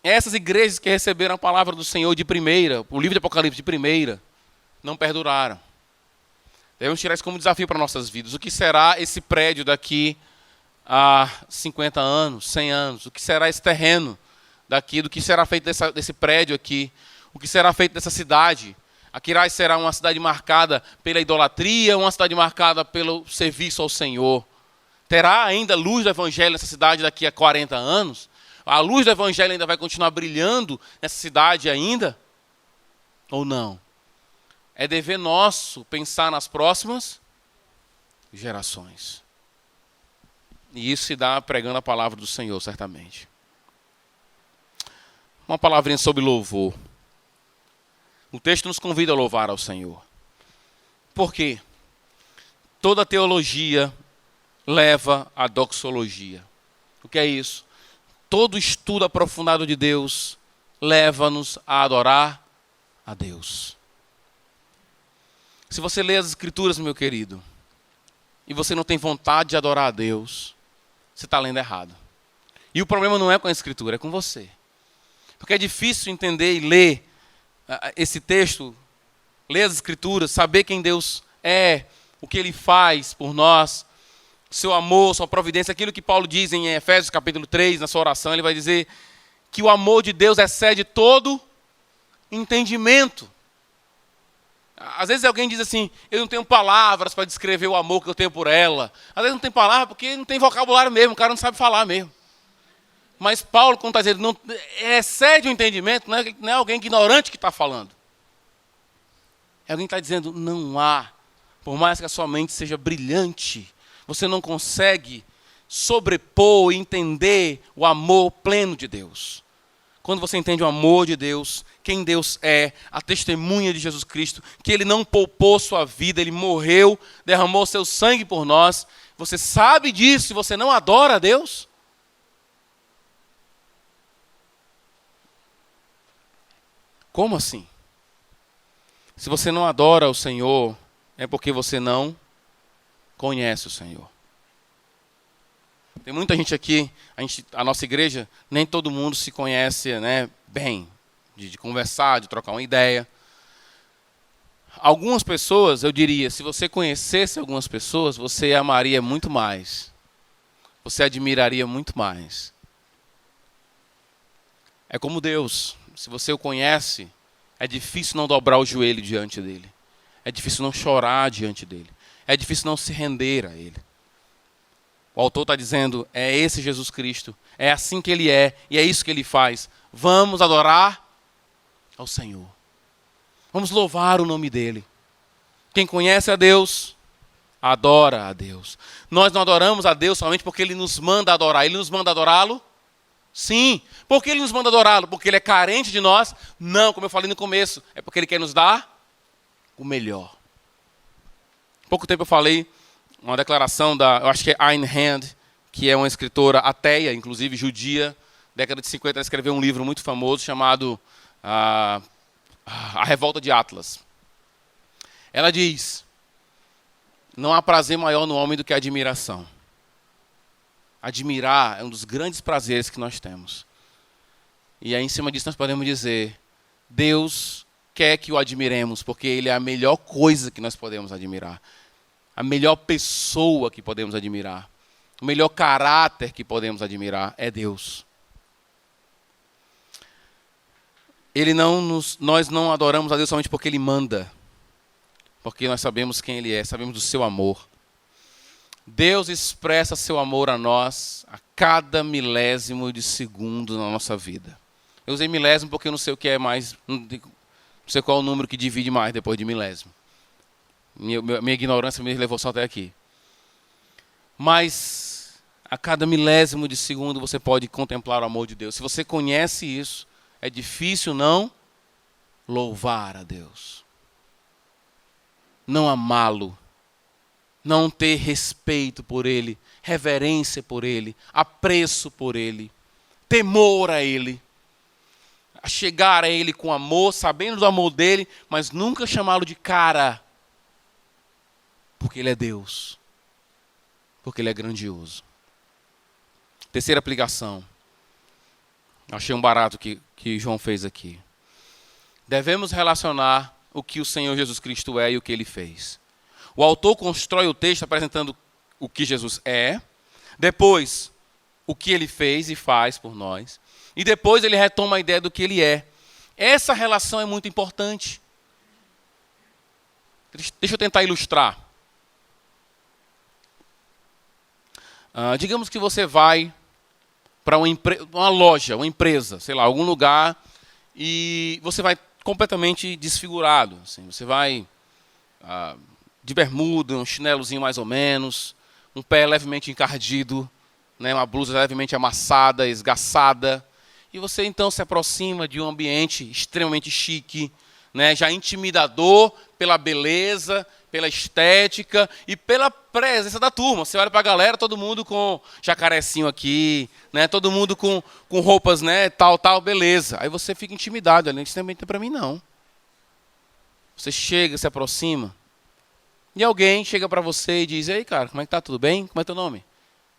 Essas igrejas que receberam a palavra do Senhor de primeira, o livro de Apocalipse de primeira, não perduraram. Devemos tirar isso como desafio para nossas vidas. O que será esse prédio daqui a 50 anos, 100 anos? O que será esse terreno daqui? Do que será feito desse prédio aqui? O que será feito dessa cidade? Aquiraz será uma cidade marcada pela idolatria, uma cidade marcada pelo serviço ao Senhor. Terá ainda luz do evangelho nessa cidade daqui a 40 anos? A luz do evangelho ainda vai continuar brilhando nessa cidade ainda? Ou não? É dever nosso pensar nas próximas gerações. E isso se dá pregando a palavra do Senhor, certamente. Uma palavrinha sobre louvor. O texto nos convida a louvar ao Senhor. Por quê? Toda teologia leva à doxologia. O que é isso? Todo estudo aprofundado de Deus leva-nos a adorar a Deus. Se você lê as Escrituras, meu querido, e você não tem vontade de adorar a Deus, você está lendo errado. E o problema não é com a Escritura, é com você. Porque é difícil entender e ler esse texto, ler as Escrituras, saber quem Deus é, o que Ele faz por nós, seu amor, sua providência, aquilo que Paulo diz em Efésios capítulo 3, na sua oração, ele vai dizer que o amor de Deus excede todo entendimento. Às vezes alguém diz assim, eu não tenho palavras para descrever o amor que eu tenho por ela. Às vezes não tem palavra porque não tem vocabulário mesmo, o cara não sabe falar mesmo. Mas Paulo, quando está dizendo, não, excede o entendimento, não é alguém ignorante que está falando. É alguém que está dizendo, não há, por mais que a sua mente seja brilhante, você não consegue sobrepor e entender o amor pleno de Deus. Quando você entende o amor de Deus, quem Deus é, a testemunha de Jesus Cristo, que Ele não poupou sua vida, Ele morreu, derramou seu sangue por nós, você sabe disso e você não adora a Deus? Como assim? Se você não adora o Senhor, é porque você não conhece o Senhor. Tem muita gente aqui, a nossa igreja, nem todo mundo se conhece, né, bem, de conversar, de trocar uma ideia. Algumas pessoas, eu diria, se você conhecesse algumas pessoas, você amaria muito mais. Você admiraria muito mais. É como Deus. Se você o conhece, é difícil não dobrar o joelho diante dele. É difícil não chorar diante dele. É difícil não se render a ele. O autor está dizendo, é esse Jesus Cristo. É assim que ele é e é isso que ele faz. Vamos adorar ao Senhor. Vamos louvar o nome dele. Quem conhece a Deus, adora a Deus. Nós não adoramos a Deus somente porque ele nos manda adorar. Ele nos manda adorá-lo? Sim. Por que ele nos manda adorá-lo? Porque ele é carente de nós? Não, como eu falei no começo. É porque ele quer nos dar o melhor. Há pouco tempo eu falei uma declaração eu acho que é Ayn Rand, que é uma escritora ateia, inclusive judia, década de 50, ela escreveu um livro muito famoso chamado A Revolta de Atlas. Ela diz, não há prazer maior no homem do que a admiração. Admirar é um dos grandes prazeres que nós temos. E aí, em cima disso, nós podemos dizer, Deus quer que o admiremos, porque Ele é a melhor coisa que nós podemos admirar. A melhor pessoa que podemos admirar. O melhor caráter que podemos admirar é Deus. Nós não adoramos a Deus somente porque Ele manda. Porque nós sabemos quem Ele é, sabemos do seu amor. Deus expressa seu amor a nós a cada milésimo de segundo na nossa vida. Eu usei milésimo porque eu não sei o que é mais, não sei qual é o número que divide mais depois de milésimo. Minha ignorância me levou só até aqui. Mas a cada milésimo de segundo você pode contemplar o amor de Deus. Se você conhece isso, é difícil não louvar a Deus. Não amá-lo. Não ter respeito por Ele, reverência por Ele, apreço por Ele, temor a Ele. A chegar a Ele com amor, sabendo do amor dEle, mas nunca chamá-lo de cara. Porque Ele é Deus. Porque Ele é grandioso. Terceira aplicação. Achei um barato que João fez aqui. Devemos relacionar o que o Senhor Jesus Cristo é e o que Ele fez. O autor constrói o texto apresentando o que Jesus é, depois o que Ele fez e faz por nós, e depois ele retoma a ideia do que Ele é. Essa relação é muito importante. Deixa eu tentar ilustrar. Digamos que você vai para uma loja, uma empresa, sei lá, algum lugar, e você vai completamente desfigurado. Assim, você vai de bermuda, um chinelozinho mais ou menos, um pé levemente encardido, né, uma blusa levemente amassada, esgaçada. E você então se aproxima de um ambiente extremamente chique, né, já intimidador pela beleza, pela estética e pela presença da turma. Você olha para a galera, todo mundo com jacarecinho aqui, né, todo mundo com roupas, né, tal, beleza. Aí você fica intimidado, isso também tem para mim não. Você chega, se aproxima, e alguém chega para você e diz: "Ei, cara, como é que tá? Tudo bem? Como é teu nome?"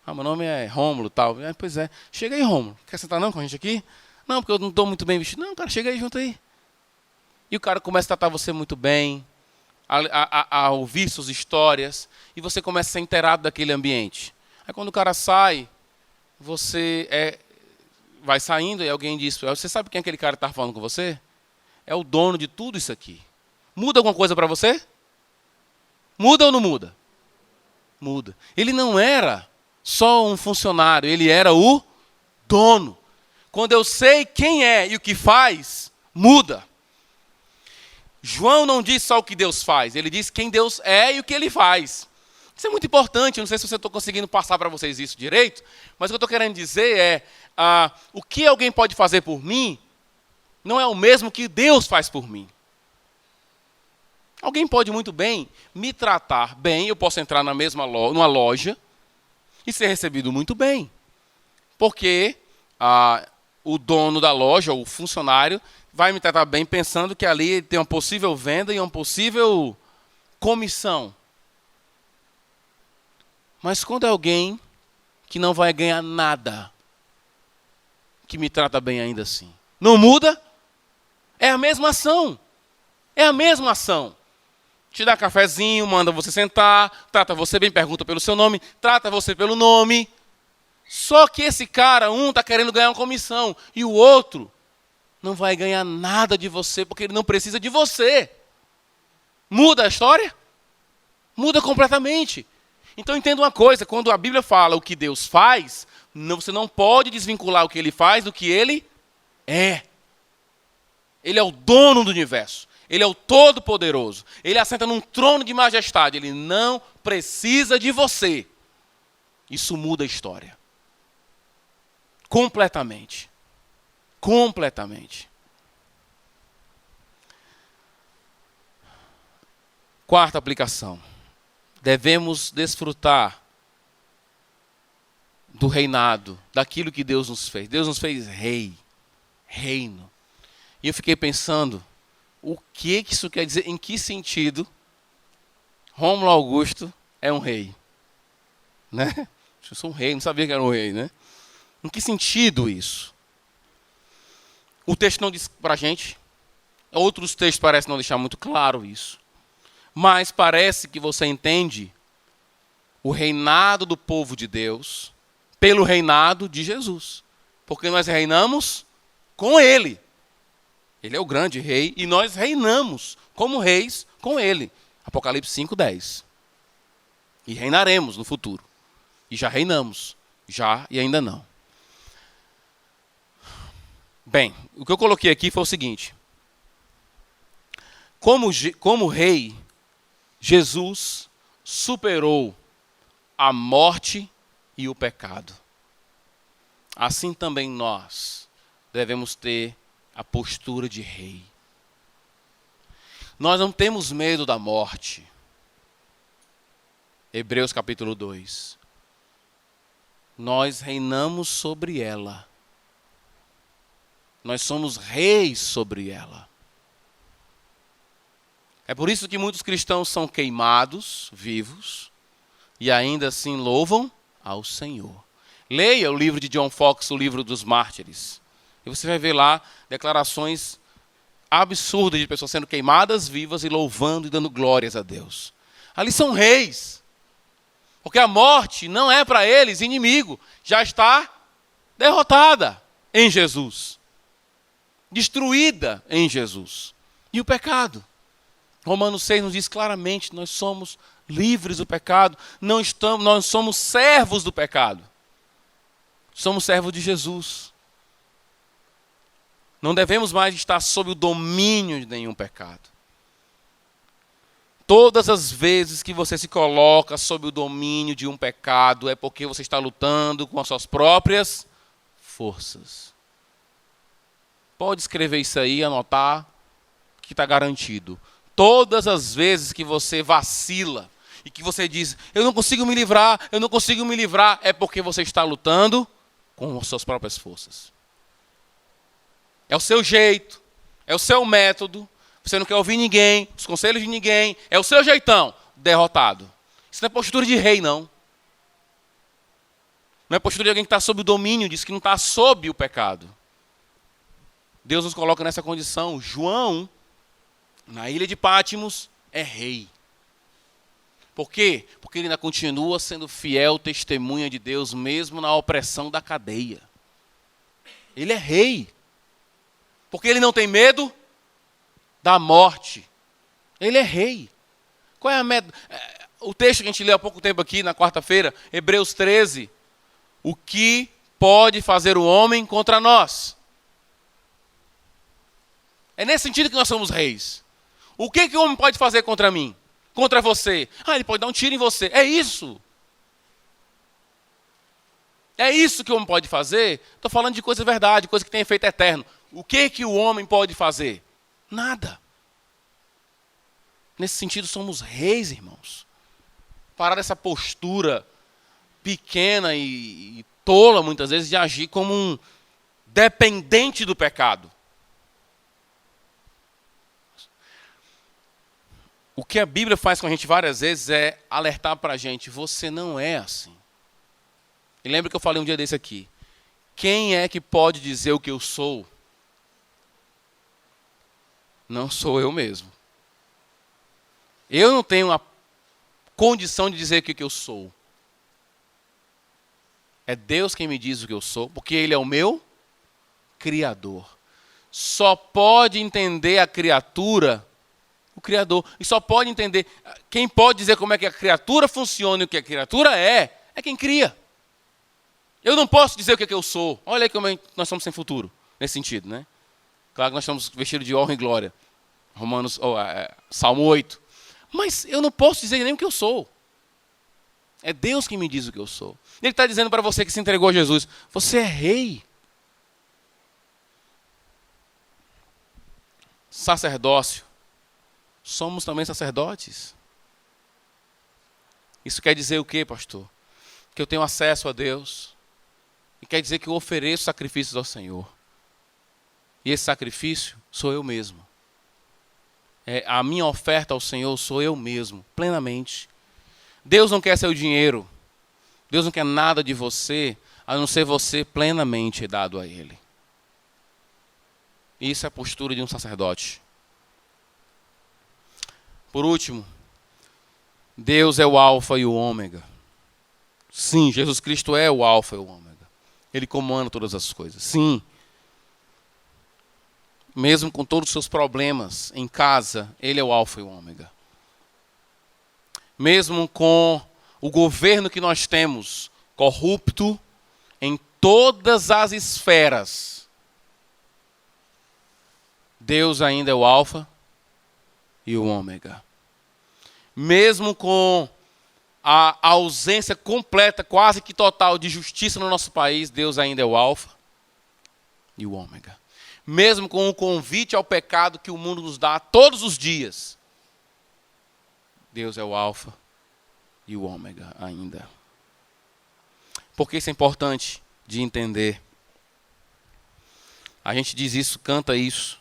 "Meu nome é Rômulo, tal." "Pois é. Chega aí, Rômulo. Quer sentar não com a gente aqui?" "Não, porque eu não estou muito bem vestido." "Não, cara, chega aí junto aí." E o cara começa a tratar você muito bem, a ouvir suas histórias, e você começa a ser inteirado daquele ambiente. Aí quando o cara sai, você vai saindo e alguém diz: "Você sabe quem é aquele cara que está falando com você? É o dono de tudo isso aqui." Muda alguma coisa para você? Muda ou não muda? Muda. Ele não era só um funcionário, ele era o dono. Quando eu sei quem é e o que faz, muda. João não diz só o que Deus faz, ele diz quem Deus é e o que ele faz. Isso é muito importante, eu não sei se eu estou conseguindo passar para vocês isso direito, mas o que eu estou querendo dizer é, o que alguém pode fazer por mim, não é o mesmo que Deus faz por mim. Alguém pode muito bem me tratar bem, eu posso entrar numa loja e ser recebido muito bem. Porque o dono da loja, ou o funcionário, vai me tratar bem pensando que ali tem uma possível venda e uma possível comissão. Mas quando é alguém que não vai ganhar nada, que me trata bem ainda assim, não muda? É a mesma ação. É a mesma ação. Te dá cafezinho, manda você sentar, trata você bem, pergunta pelo seu nome, trata você pelo nome. Só que esse cara, um está querendo ganhar uma comissão e o outro não vai ganhar nada de você porque ele não precisa de você. Muda a história? Muda completamente. Então entenda uma coisa, quando a Bíblia fala o que Deus faz, você não pode desvincular o que ele faz do que ele é. Ele é o dono do universo. Ele é o Todo-Poderoso. Ele assenta num trono de majestade. Ele não precisa de você. Isso muda a história. Completamente. Completamente. Quarta aplicação. Devemos desfrutar do reinado, daquilo que Deus nos fez. Deus nos fez rei, reino. E eu fiquei pensando, o que isso quer dizer? Em que sentido Rômulo Augusto é um rei? Né? Eu sou um rei, não sabia que era um rei, né? Em que sentido isso? O texto não diz para a gente. Outros textos parecem não deixar muito claro isso. Mas parece que você entende o reinado do povo de Deus pelo reinado de Jesus. Porque nós reinamos com Ele. Ele é o grande rei e nós reinamos como reis com ele. Apocalipse 5:10. E reinaremos no futuro. E já reinamos. Já e ainda não. Bem, o que eu coloquei aqui foi o seguinte. Como rei, Jesus superou a morte e o pecado. Assim também nós devemos ter a postura de rei. Nós não temos medo da morte. Hebreus capítulo 2. Nós reinamos sobre ela. Nós somos reis sobre ela. É por isso que muitos cristãos são queimados, vivos, e ainda assim louvam ao Senhor. Leia o livro de John Fox, o livro dos mártires. E você vai ver lá declarações absurdas de pessoas sendo queimadas vivas e louvando e dando glórias a Deus. Ali são reis. Porque a morte não é para eles inimigo. Já está derrotada em Jesus. Destruída em Jesus. E o pecado? Romanos 6 nos diz claramente, nós somos livres do pecado. Não estamos, nós somos servos do pecado. Somos servos de Jesus. Não devemos mais estar sob o domínio de nenhum pecado. Todas as vezes que você se coloca sob o domínio de um pecado, é porque você está lutando com as suas próprias forças. Pode escrever isso aí, anotar, que está garantido. Todas as vezes que você vacila e que você diz, eu não consigo me livrar, é porque você está lutando com as suas próprias forças. É o seu jeito, é o seu método, você não quer ouvir ninguém, os conselhos de ninguém, é o seu jeitão, derrotado. Isso não é postura de rei, não. Não é postura de alguém que está sob o domínio disso, que não está sob o pecado. Deus nos coloca nessa condição. João, na ilha de Pátimos, é rei. Por quê? Porque ele ainda continua sendo fiel testemunha de Deus, mesmo na opressão da cadeia. Ele é rei. Porque ele não tem medo da morte. Ele é rei. Qual é a meta? O texto que a gente leu há pouco tempo aqui, na quarta-feira, Hebreus 13. O que pode fazer o homem contra nós? É nesse sentido que nós somos reis. O que o homem pode fazer contra mim? Contra você? Ele pode dar um tiro em você. É isso. É isso que o homem pode fazer? Estou falando de coisa verdade, coisa que tem efeito eterno. O que o homem pode fazer? Nada. Nesse sentido, somos reis, irmãos. Parar dessa postura pequena e tola, muitas vezes, de agir como um dependente do pecado. O que a Bíblia faz com a gente várias vezes é alertar para a gente, você não é assim. E lembra que eu falei um dia desse aqui. Quem é que pode dizer o que eu sou? Não sou eu mesmo. Eu não tenho a condição de dizer o que eu sou. É Deus quem me diz o que eu sou, porque Ele é o meu Criador. Só pode entender a criatura o Criador. E só pode entender, quem pode dizer como é que a criatura funciona e o que a criatura é quem cria. Eu não posso dizer o que eu sou. Olha aí como nós somos sem futuro, nesse sentido, né? Claro que nós estamos vestidos de honra e glória. Salmo 8. Mas eu não posso dizer nem o que eu sou. É Deus que me diz o que eu sou. Ele está dizendo para você que se entregou a Jesus, você é rei. Sacerdócio. Somos também sacerdotes. Isso quer dizer o quê, pastor? Que eu tenho acesso a Deus. E quer dizer que eu ofereço sacrifícios ao Senhor. E esse sacrifício sou eu mesmo. A minha oferta ao Senhor sou eu mesmo, plenamente. Deus não quer seu dinheiro. Deus não quer nada de você, a não ser você plenamente dado a Ele. Isso é a postura de um sacerdote. Por último, Deus é o alfa e o ômega. Sim, Jesus Cristo é o alfa e o ômega. Ele comanda todas as coisas. Sim. Mesmo com todos os seus problemas em casa, Ele é o alfa e o ômega. Mesmo com o governo que nós temos corrupto em todas as esferas, Deus ainda é o alfa e o ômega. Mesmo com a ausência completa, quase que total, de justiça no nosso país, Deus ainda é o alfa e o ômega. Mesmo com o convite ao pecado que o mundo nos dá todos os dias, Deus é o alfa e o ômega ainda. Por que isso é importante de entender? A gente diz isso, canta isso,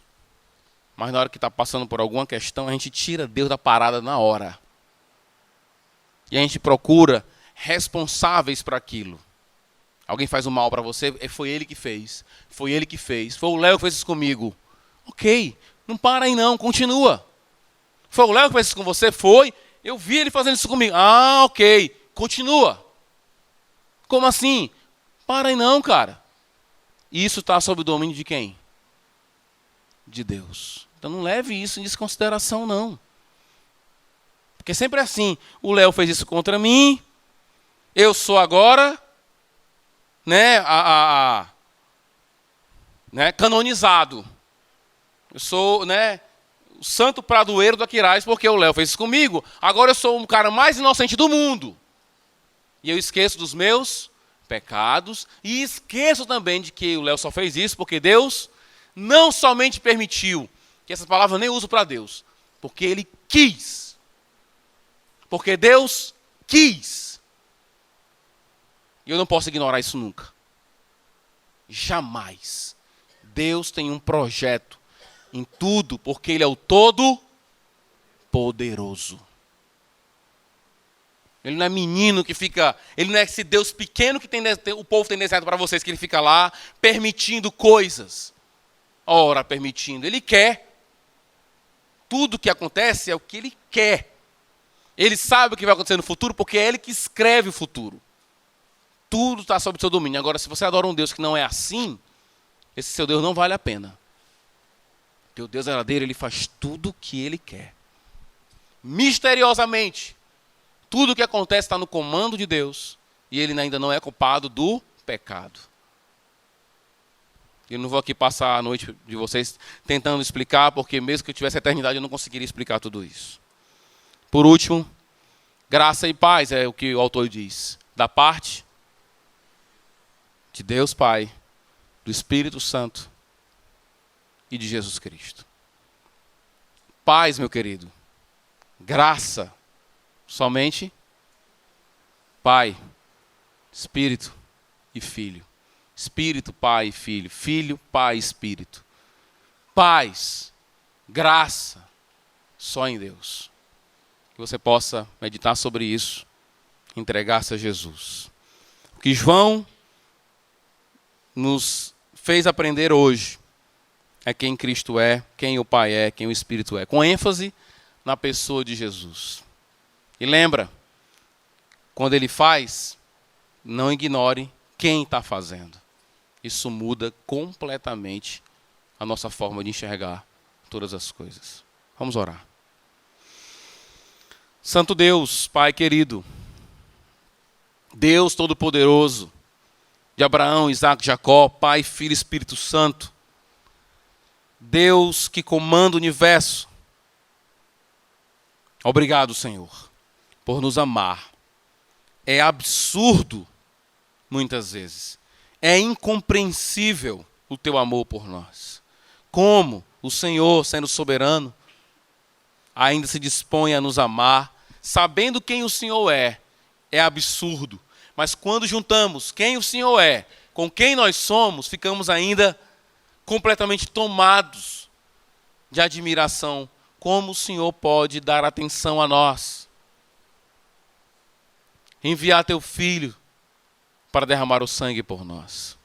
mas na hora que está passando por alguma questão, a gente tira Deus da parada na hora. E a gente procura responsáveis para aquilo. Alguém faz um mal para você, foi ele que fez. Foi ele que fez. Foi o Léo que fez isso comigo. Ok, não para aí não, continua. Foi o Léo que fez isso com você? Foi. Eu vi ele fazendo isso comigo. Ah, ok, continua. Como assim? Para aí não, cara. Isso está sob o domínio de quem? De Deus. Então não leve isso em desconsideração, não. Porque sempre é assim, o Léo fez isso contra mim, eu sou agora, canonizado. Eu sou, o santo pradoeiro do Aquiraz, porque o Léo fez isso comigo. Agora eu sou o cara mais inocente do mundo. E eu esqueço dos meus pecados e esqueço também de que o Léo só fez isso porque Deus não somente permitiu, que essa palavra eu nem uso para Deus, porque Ele quis. Porque Deus quis. E eu não posso ignorar isso nunca. Jamais. Deus tem um projeto em tudo, porque Ele é o Todo-Poderoso. Ele não é menino que fica... Ele não é esse Deus pequeno que o povo tem deserto para vocês, que Ele fica lá permitindo coisas. Ora, permitindo. Ele quer. Tudo que acontece é o que Ele quer. Ele sabe o que vai acontecer no futuro, porque é Ele que escreve o futuro. Tudo está sob o seu domínio. Agora, se você adora um Deus que não é assim, esse seu Deus não vale a pena. Teu Deus verdadeiro, Ele faz tudo o que Ele quer. Misteriosamente. Tudo o que acontece está no comando de Deus. E Ele ainda não é culpado do pecado. Eu não vou aqui passar a noite de vocês tentando explicar, porque mesmo que eu tivesse eternidade, eu não conseguiria explicar tudo isso. Por último, graça e paz é o que o autor diz. Da parte de Deus Pai, do Espírito Santo e de Jesus Cristo. Paz, meu querido. Graça. Somente Pai, Espírito e Filho. Espírito, Pai e Filho. Filho, Pai e Espírito. Paz, graça, só em Deus. Que você possa meditar sobre isso, entregar-se a Jesus. O que João nos fez aprender hoje é quem Cristo é, quem o Pai é, quem o Espírito é. Com ênfase na pessoa de Jesus. E lembra, quando Ele faz, não ignore quem está fazendo. Isso muda completamente a nossa forma de enxergar todas as coisas. Vamos orar. Santo Deus, Pai querido, Deus Todo-Poderoso, de Abraão, Isaac, Jacó, Pai, Filho e Espírito Santo, Deus que comanda o universo, obrigado, Senhor, por nos amar. É absurdo, muitas vezes, é incompreensível o teu amor por nós. Como o Senhor, sendo soberano, ainda se dispõe a nos amar, sabendo quem o Senhor é absurdo. Mas quando juntamos quem o Senhor é com quem nós somos, ficamos ainda completamente tomados de admiração. Como o Senhor pode dar atenção a nós? Enviar teu Filho para derramar o sangue por nós.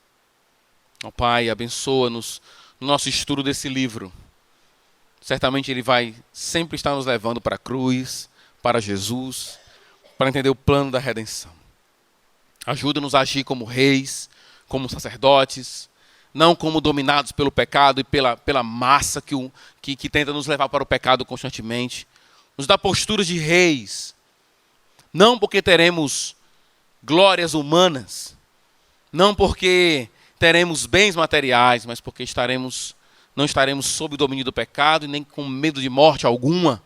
Ó Pai, abençoa-nos no nosso estudo desse livro. Certamente Ele vai sempre estar nos levando para a cruz, para Jesus, para entender o plano da redenção. Ajuda-nos a agir como reis, como sacerdotes, não como dominados pelo pecado e pela massa que tenta nos levar para o pecado constantemente. Nos dá posturas de reis, não porque teremos glórias humanas, não porque teremos bens materiais, mas porque não estaremos sob o domínio do pecado e nem com medo de morte alguma,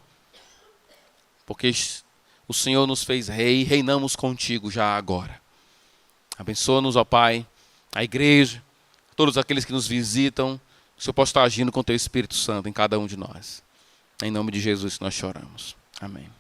porque o Senhor nos fez rei e reinamos contigo já agora. Abençoa-nos, ó Pai, a igreja, todos aqueles que nos visitam, que o Senhor possa estar agindo com o teu Espírito Santo em cada um de nós. Em nome de Jesus nós choramos. Amém.